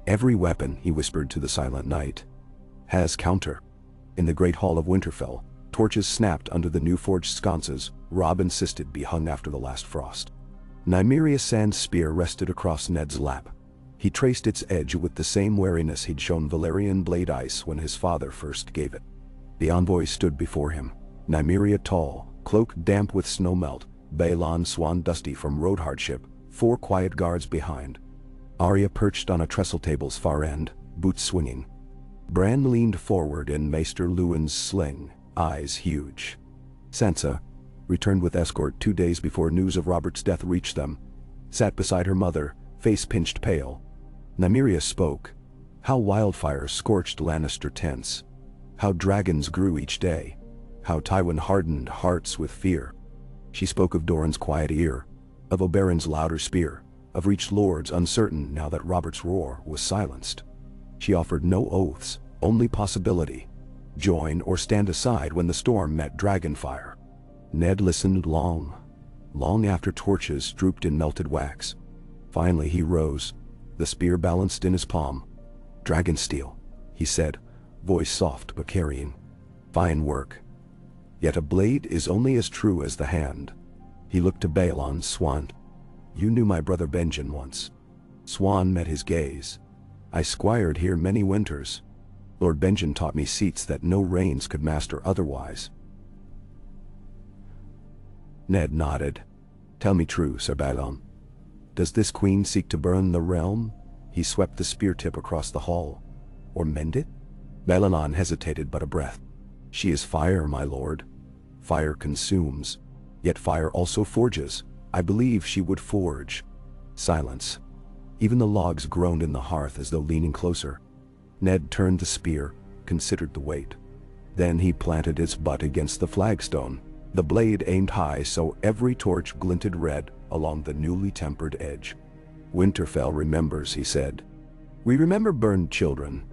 Every weapon, he whispered to the silent night, has counter. In the great hall of Winterfell, torches snapped under the new forged sconces Robb insisted be hung after the last frost. Nymeria Sand's spear rested across Ned's lap. He traced its edge with the same wariness he'd shown Valyrian blade ice when his father first gave it. The envoy stood before him, Nymeria tall, cloak damp with snowmelt, Balon swan dusty from road hardship, 4 quiet guards behind. Arya perched on a trestle table's far end, boots swinging. Bran leaned forward in Maester Luwin's sling, eyes huge. Sansa, returned with escort 2 days before news of Robert's death reached them, sat beside her mother, face pinched pale. Nymeria spoke. How Wildfire scorched Lannister tents. How dragons grew each day. How Tywin hardened hearts with fear. She spoke of Doran's quiet ear, of Oberyn's louder spear, of reached lords uncertain now that Robert's roar was silenced. She offered no oaths, only possibility. Join or stand aside when the storm met dragonfire. Ned listened long after torches drooped in melted wax. Finally he rose, the spear balanced in his palm. Dragonsteel, he said, voice soft but carrying. Fine work. Yet a blade is only as true as the hand. He looked to Balon Swan. You knew my brother Benjen once. Swan met his gaze. I squired here many winters. Lord Benjen taught me seats that no reins could master otherwise. Ned nodded. Tell me true, Sir Balon. Does this queen seek to burn the realm? He swept the spear tip across the hall. or mend it? Balanon hesitated but a breath. She is fire, my lord. Fire consumes, yet fire also forges. I believe she would forge. Silence. Even the logs groaned in the hearth as though leaning closer. Ned turned the spear, considered the weight. Then he planted its butt against the flagstone, the blade aimed high so every torch glinted red along the newly tempered edge. Winterfell remembers, he said. We remember burned children,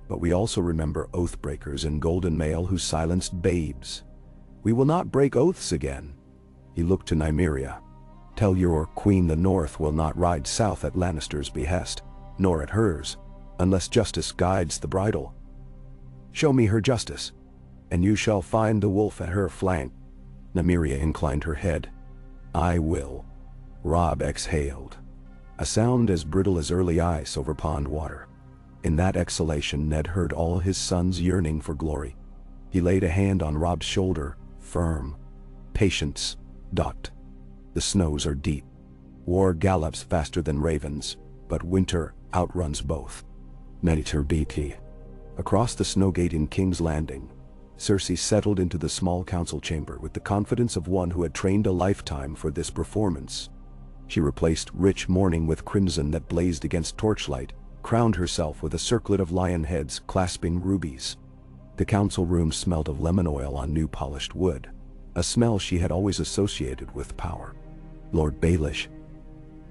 but we also remember oath-breakers in golden mail who silenced babes. We will not break oaths again. He looked to Nymeria. Tell your queen the North will not ride south at Lannister's behest, nor at hers, unless justice guides the bridle. Show me her justice, and you shall find the wolf at her flank. Nymeria inclined her head. I will. Robb exhaled. A sound as brittle as early ice over pond water. In that exhalation Ned heard all his son's yearning for glory. He laid a hand on Robb's shoulder, firm. Patience, Dot. The snows are deep. War gallops faster than ravens, but winter outruns both. Mediter BT. Across the snow gate in King's Landing, Cersei settled into the small council chamber with the confidence of one who had trained a lifetime for this performance. She replaced rich mourning with crimson that blazed against torchlight, crowned herself with a circlet of lion heads clasping rubies. The council room smelled of lemon oil on new polished wood, a smell she had always associated with power. Lord Baelish,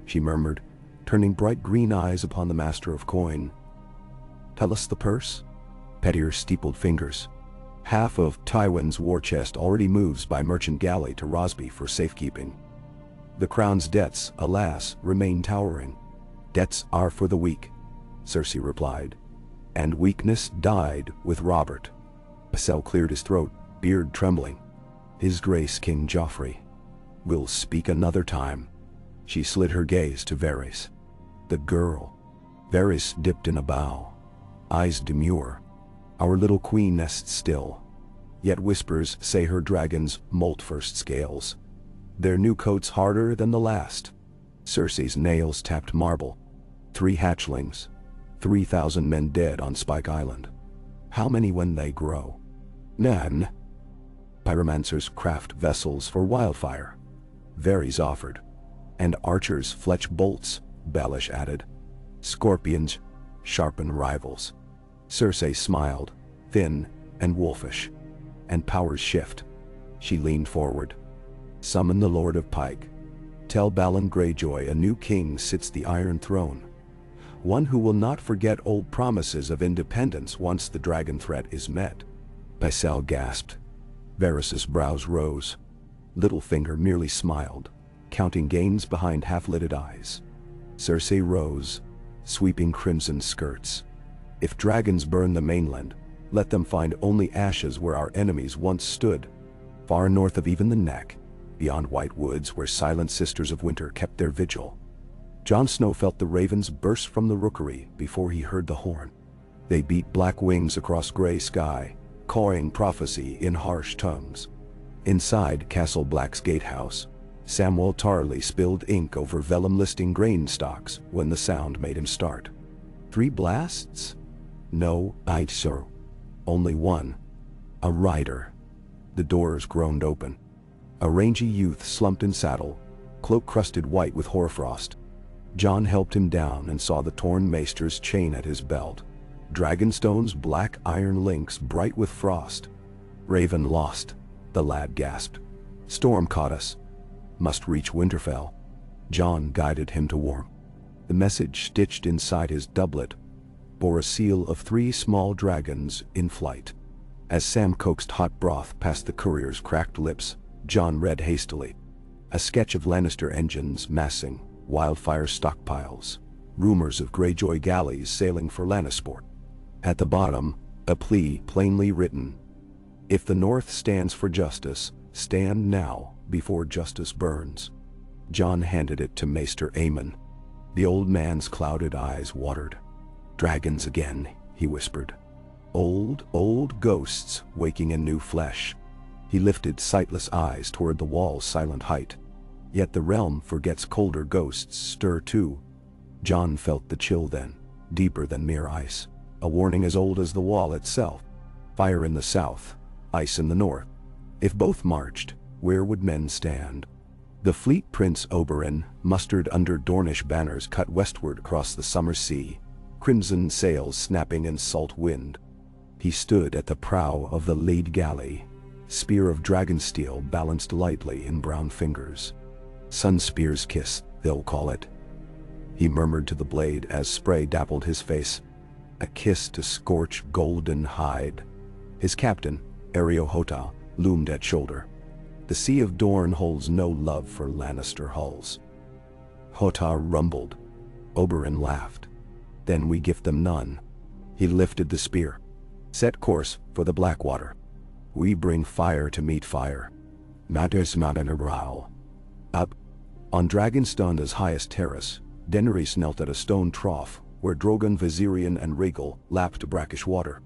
she murmured, turning bright green eyes upon the master of coin. Tell us the purse? Pettier steepled fingers. Half of Tywin's war chest already moves by merchant galley to Rosby for safekeeping. The crown's debts, alas, remain towering. Debts are for the weak, Cersei replied. And weakness died with Robert. Pycelle cleared his throat, beard trembling. His Grace King Joffrey. We'll speak another time. She slid her gaze to Varys. The girl. Varys dipped in a bow. Eyes demure. Our little queen nests still. Yet whispers say her dragons molt first scales. Their new coats harder than the last. Cersei's nails tapped marble. 3 hatchlings. 3,000 men dead on Spike Island. How many when they grow? None. Pyromancers craft vessels for Wildfire. Varys offered. And archers fletch bolts, Baelish added. Scorpions sharpen rivals. Cersei smiled, thin and wolfish. And powers shift. She leaned forward. Summon the Lord of Pike. Tell Balon Greyjoy a new king sits the Iron Throne. One who will not forget old promises of independence once the dragon threat is met. Pycelle gasped. Varys's brows rose. Littlefinger merely smiled, counting gains behind half-lidded eyes. Cersei rose, sweeping crimson skirts. If dragons burn the mainland, let them find only ashes where our enemies once stood, far north of even the Neck, beyond White Woods where silent sisters of winter kept their vigil. Jon Snow felt the ravens burst from the rookery before he heard the horn. They beat black wings across gray sky, cawing prophecy in harsh tongues. Inside Castle Black's gatehouse, Samwell Tarly spilled ink over vellum-listing grain stocks when the sound made him start. 3 blasts? No, sir. Only one. A rider. The doors groaned open. A rangy youth slumped in saddle, cloak crusted white with hoarfrost. Jon helped him down and saw the torn maester's chain at his belt. Dragonstone's black iron links bright with frost. Raven lost, the lad gasped. Storm caught us. Must reach Winterfell. Jon guided him to warm. The message stitched inside his doublet bore a seal of 3 small dragons in flight. As Sam coaxed hot broth past the courier's cracked lips, Jon read hastily. A sketch of Lannister engines massing, Wildfire stockpiles, rumors of Greyjoy galleys sailing for Lannisport. At the bottom, a plea plainly written. If the North stands for justice, stand now before justice burns. Jon handed it to Maester Aemon. The old man's clouded eyes watered. Dragons again, he whispered. Old ghosts waking in new flesh. He lifted sightless eyes toward the wall's silent height. Yet the realm forgets colder ghosts stir too. Jon felt the chill then, deeper than mere ice. A warning as old as the wall itself. Fire in the south, ice in the north. If both marched, where would men stand? The fleet Prince Oberyn, mustered under Dornish banners, cut westward across the summer sea, crimson sails snapping in salt wind. He stood at the prow of the lead galley, spear of dragonsteel balanced lightly in brown fingers. Sunspear's kiss, they'll call it. He murmured to the blade as spray dappled his face. A kiss to scorch golden hide. His captain, Hota, loomed at shoulder. The Sea of Dorne holds no love for Lannister hulls. Hota rumbled. Oberyn laughed. Then we gift them none. He lifted the spear. Set course for the Blackwater. We bring fire to meet fire. Matters not in a row. Up. On Dragonstone's highest terrace, Daenerys knelt at a stone trough where Drogon, Viserion, and Rhaegal lapped brackish water.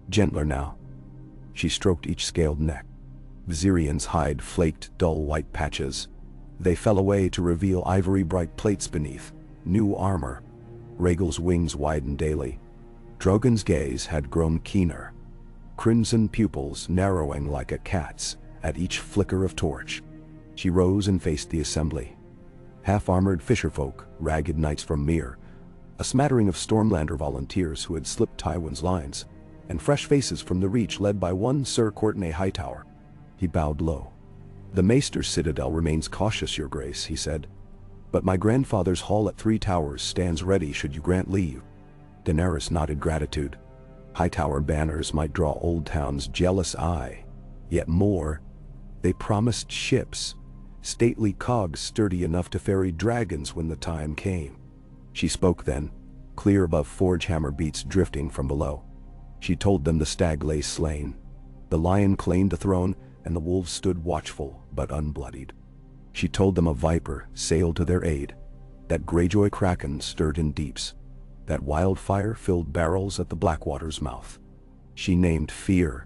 Gentler now. She stroked each scaled neck. Viserion's hide flaked dull white patches. They fell away to reveal ivory bright plates beneath, new armor. Rhaegal's wings widened daily. Drogon's gaze had grown keener, crimson pupils narrowing like a cat's at each flicker of torch. She rose and faced the assembly. Half-armored fisherfolk, ragged knights from Myr, a smattering of Stormlander volunteers who had slipped Tywin's lines, and fresh faces from the Reach led by one Sir Courtenay Hightower. He bowed low. "The Maester's citadel remains cautious, Your Grace," he said. "But my grandfather's hall at Three Towers stands ready should you grant leave." Daenerys nodded gratitude. Hightower banners might draw Old Town's jealous eye. Yet more, they promised ships, stately cogs sturdy enough to ferry dragons when the time came. She spoke then, clear above forge hammer beats drifting from below. She told them the stag lay slain. The lion claimed the throne, and the wolves stood watchful but unbloodied. She told them a viper sailed to their aid, that Greyjoy kraken stirred in deeps, that Wildfire filled barrels at the Blackwater's mouth. She named fear,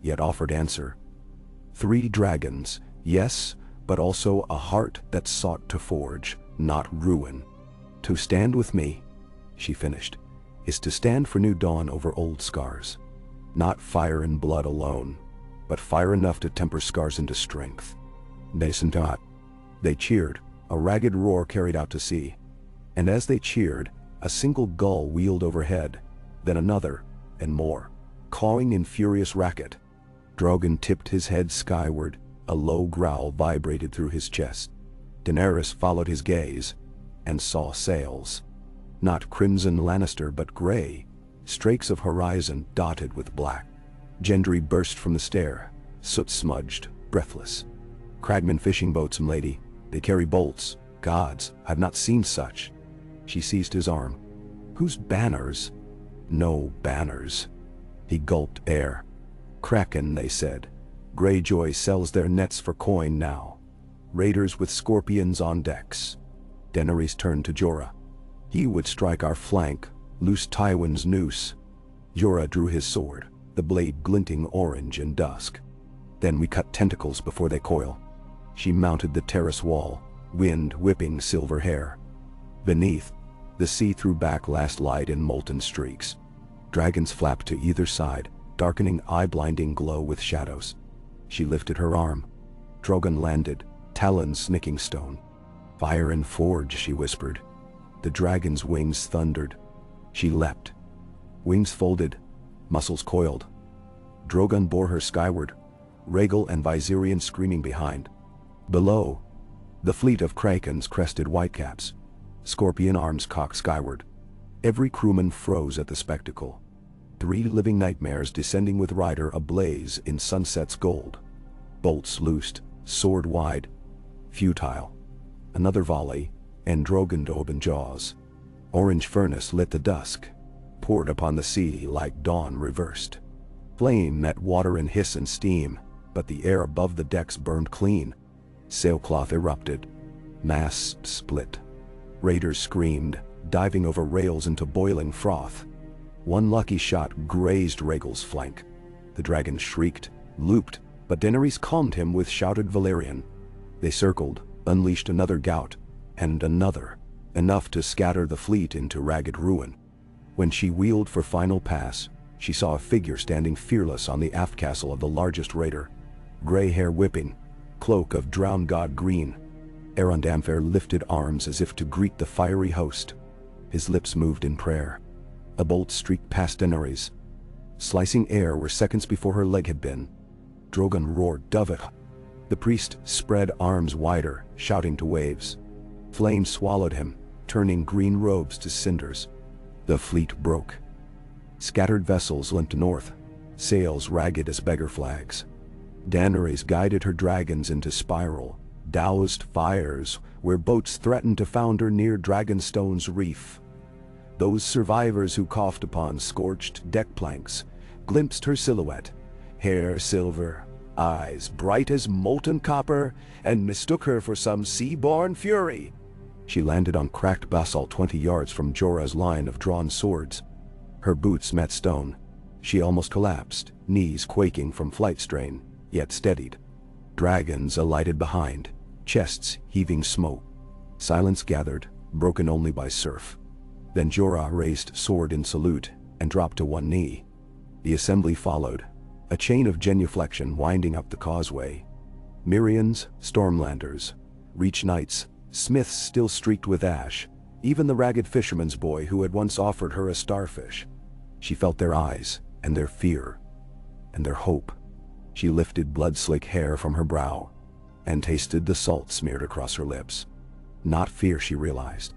yet offered answer. 3 dragons, yes, but also a heart that sought to forge, not ruin. To stand with me, she finished, is to stand for new dawn over old scars. Not fire and blood alone, but fire enough to temper scars into strength. They cheered, a ragged roar carried out to sea. And as they cheered, a single gull wheeled overhead, then another, and more, cawing in furious racket. Drogon tipped his head skyward, a low growl vibrated through his chest. Daenerys followed his gaze, and saw sails. Not crimson Lannister but gray, streaks of horizon dotted with black. Gendry burst from the stair, soot-smudged, breathless. "Cragman fishing boats, m'lady. They carry bolts. Gods, I've not seen such." She seized his arm. "Whose banners?" "No banners." He gulped air. "Kraken," they said. "Greyjoy sells their nets for coin now. Raiders with scorpions on decks." Daenerys turned to Jorah. "He would strike our flank, loose Tywin's noose." Jorah drew his sword, the blade glinting orange in dusk. "Then we cut tentacles before they coil." She mounted the terrace wall, wind whipping silver hair. Beneath, the sea threw back last light in molten streaks. Dragons flapped to either side, darkening eye-blinding glow with shadows. She lifted her arm. Drogon landed, talons snicking stone. "Fire and forge," she whispered. The dragon's wings thundered. She leapt. Wings folded, muscles coiled. Drogon bore her skyward, Rhaegal and Viserion screaming behind. Below, the fleet of krakens crested whitecaps, scorpion arms cocked skyward. Every crewman froze at the spectacle. 3 living nightmares descending with rider ablaze in sunset's gold. Bolts loosed, sword wide, futile. Another volley, and Drogon opened jaws. Orange furnace lit the dusk, poured upon the sea like dawn reversed. Flame met water in hiss and steam, but the air above the decks burned clean. Sailcloth erupted. Masts split. Raiders screamed, diving over rails into boiling froth. One lucky shot grazed Rhaegal's flank. The dragon shrieked, looped, but Daenerys calmed him with shouted Valyrian. They circled, unleashed another gout, and another, enough to scatter the fleet into ragged ruin. When she wheeled for final pass, she saw a figure standing fearless on the aft castle of the largest raider. Gray hair whipping, cloak of drowned god green. Arondanfair lifted arms as if to greet the fiery host. His lips moved in prayer. A bolt streaked past Daenerys, slicing air where seconds before her leg had been. Drogon roared, "Doveth!" The priest spread arms wider, shouting to waves. Flame swallowed him, turning green robes to cinders. The fleet broke. Scattered vessels limped north, sails ragged as beggar flags. Daenerys guided her dragons into spiral, doused fires where boats threatened to founder near Dragonstone's reef. Those survivors who coughed upon scorched deck planks glimpsed her silhouette, hair silver, eyes bright as molten copper, and mistook her for some sea-born fury. She landed on cracked basalt 20 yards from Jorah's line of drawn swords. Her boots met stone. She almost collapsed, knees quaking from flight strain, yet steadied. Dragons alighted behind, chests heaving smoke. Silence gathered, broken only by surf. Then Jorah raised sword in salute and dropped to one knee. The assembly followed, a chain of genuflection winding up the causeway. Myrians, Stormlanders, Reach Knights, smiths still streaked with ash, even the ragged fisherman's boy who had once offered her a starfish. She felt their eyes, and their fear, and their hope. She lifted blood-slick hair from her brow, and tasted the salt smeared across her lips. Not fear, she realized.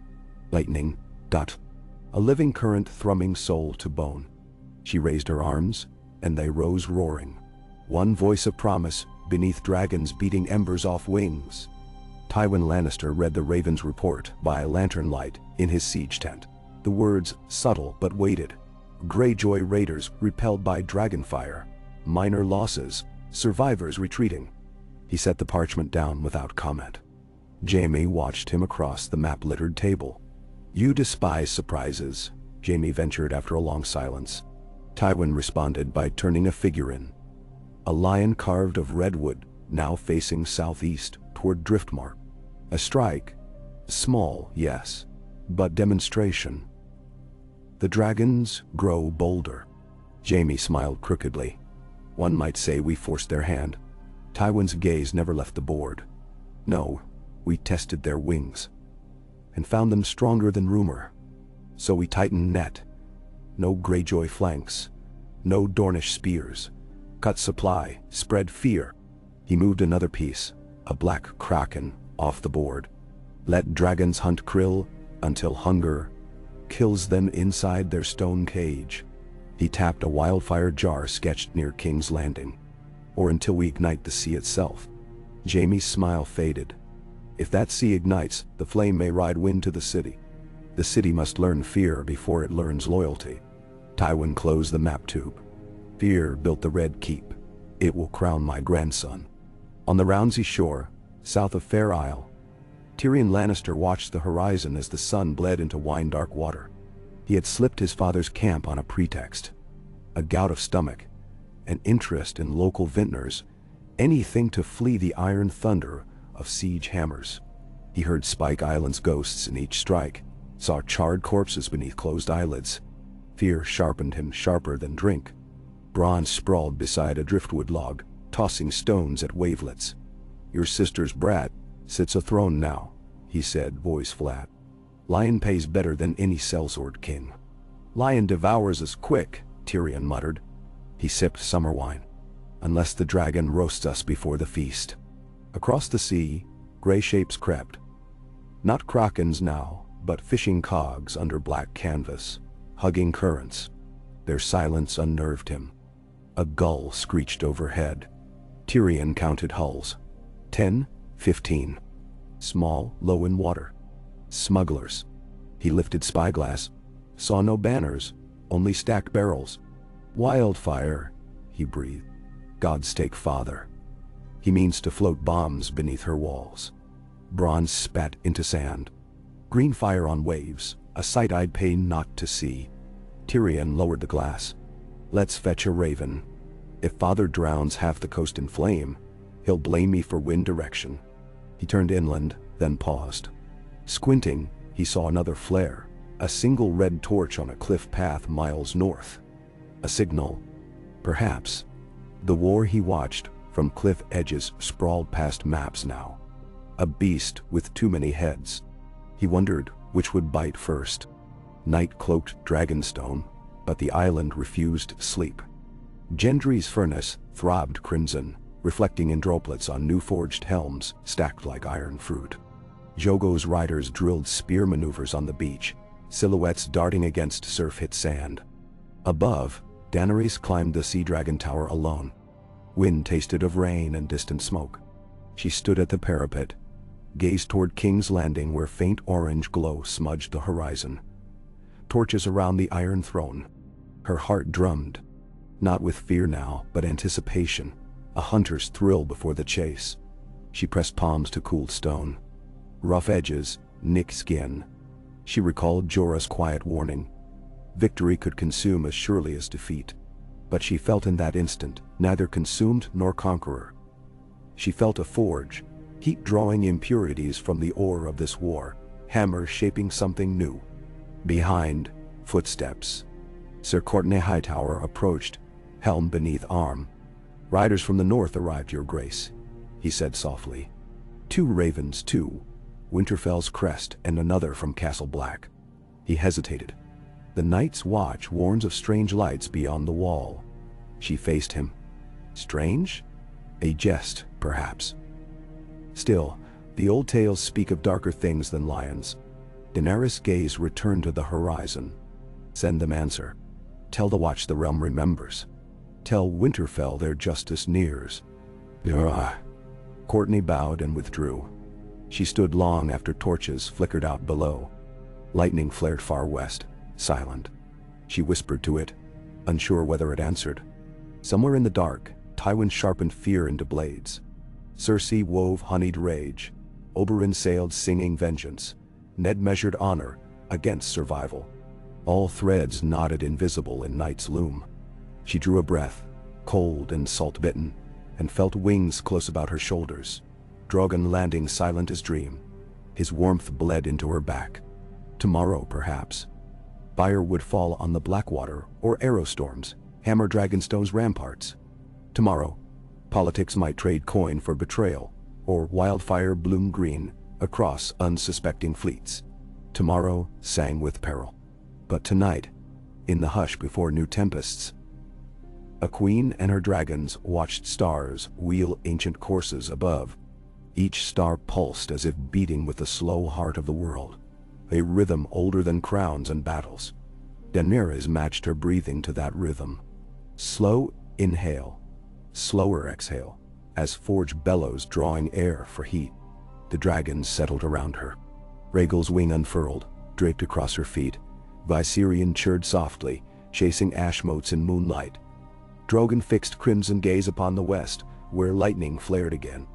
Lightning, dot. A living current thrumming soul to bone. She raised her arms, and they rose roaring. One voice of promise, beneath dragons beating embers off wings. Tywin Lannister read the Raven's report by lantern light in his siege tent. The words subtle but weighted. Greyjoy raiders repelled by dragonfire. Minor losses, survivors retreating. He set the parchment down without comment. Jaime watched him across the map-littered table. "You despise surprises," Jaime ventured after a long silence. Tywin responded by turning a figure in. A lion carved of redwood, now facing southeast toward Driftmark. A strike. Small, yes, but demonstration. The dragons grow bolder. Jaime smiled crookedly. "One might say we forced their hand." Tywin's gaze never left the board. "No, we tested their wings, and found them stronger than rumor. So we tightened net. No Greyjoy flanks, no Dornish spears. Cut supply, spread fear." He moved another piece, a black kraken, off the board. "Let dragons hunt krill until hunger kills them inside their stone cage." He tapped a wildfire jar sketched near King's Landing. "Or until we ignite the sea itself." Jaime's smile faded. "If that sea ignites, the flame may ride wind to the city. The city must learn fear before it learns loyalty." Tywin closed the map tube. "Fear built the Red Keep. It will crown my grandson." On the Roundsea shore, south of Fair Isle, Tyrion Lannister watched the horizon as the sun bled into wine-dark water. He had slipped his father's camp on a pretext. A gout of stomach, an interest in local vintners, anything to flee the iron thunder of siege hammers. He heard Spike Island's ghosts in each strike, saw charred corpses beneath closed eyelids. Fear sharpened him sharper than drink. Bronn sprawled beside a driftwood log, tossing stones at wavelets. "Your sister's brat sits a throne now," he said, voice flat. "Lion pays better than any sellsword king." "Lion devours us quick," Tyrion muttered. He sipped summer wine. "Unless the dragon roasts us before the feast." Across the sea, gray shapes crept. Not krakens now, but fishing cogs under black canvas, hugging currents. Their silence unnerved him. A gull screeched overhead. Tyrion counted hulls. 10, 15. Small, low in water. Smugglers. He lifted spyglass. Saw no banners, only stacked barrels. "Wildfire," he breathed. "God's take father. He means to float bombs beneath her walls." Bronze spat into sand. Green fire on waves, a sight I'd pay not to see. Tyrion lowered the glass. "Let's fetch a raven. If father drowns half the coast in flame, he'll blame me for wind direction." He turned inland, then paused. Squinting, he saw another flare, A single red torch on a cliff path miles north. A signal? Perhaps. The war he watched from cliff edges sprawled past maps now. A beast with too many heads. He wondered which would bite first. Night cloaked Dragonstone, but the island refused sleep. Gendry's furnace throbbed crimson, reflecting in droplets on new-forged helms stacked like iron fruit. Jogo's riders drilled spear maneuvers on the beach, silhouettes darting against surf-hit sand. Above, Daenerys climbed the Sea Dragon Tower alone. Wind tasted of rain and distant smoke. She stood at the parapet, gazed toward King's Landing where faint orange glow smudged the horizon. Torches around the Iron Throne. Her heart drummed, not with fear now, but anticipation, a hunter's thrill before the chase. She pressed palms to cooled stone. Rough edges, nick skin. She recalled Jorah's quiet warning. Victory could consume as surely as defeat. But she felt in that instant, neither consumed nor conqueror. She felt a forge, heat drawing impurities from the ore of this war, hammer shaping something new. Behind, footsteps. Sir Courtenay Hightower approached, helm beneath arm. "Riders from the north arrived, your grace," he said softly. "Two ravens, too. Winterfell's crest and another from Castle Black." He hesitated. The night's watch warns of strange lights beyond the wall. She faced him. Strange? A jest, perhaps. Still, the old tales speak of darker things than lions. Daenerys' gaze returned to the horizon. "Send them answer. Tell the watch the realm remembers. Tell Winterfell their justice nears." Courtenay bowed and withdrew. She stood long after torches flickered out below. Lightning flared far west, silent. She whispered to it, unsure whether it answered. Somewhere in the dark, Tywin sharpened fear into blades. Cersei wove honeyed rage. Oberyn sailed singing vengeance. Ned measured honor against survival. All threads knotted invisible in night's loom. She drew a breath, cold and salt-bitten, and felt wings close about her shoulders. Drogon landing silent as dream. His warmth bled into her back. Tomorrow, perhaps. Fire would fall on the Blackwater or arrow storms, hammer Dragonstone's ramparts. Tomorrow, politics might trade coin for betrayal, or wildfire bloom green across unsuspecting fleets. Tomorrow sang with peril. But tonight, in the hush before new tempests, a queen and her dragons watched stars wheel ancient courses above. Each star pulsed as if beating with the slow heart of the world, a rhythm older than crowns and battles. Daenerys matched her breathing to that rhythm. Slow inhale, slower exhale, as forge bellows drawing air for heat. The dragons settled around her. Rhaegal's wing unfurled, draped across her feet. Viserion chirred softly, chasing ash motes in moonlight. Drogon fixed crimson gaze upon the west, where lightning flared again.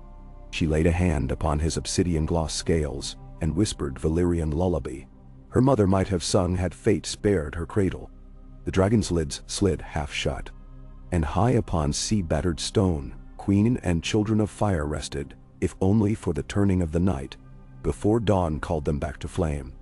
She laid a hand upon his obsidian-gloss scales and whispered Valyrian lullaby. Her mother might have sung had fate spared her cradle. The dragon's lids slid half shut. And high upon sea-battered stone, queen and children of fire rested, if only for the turning of the night, before dawn called them back to flame.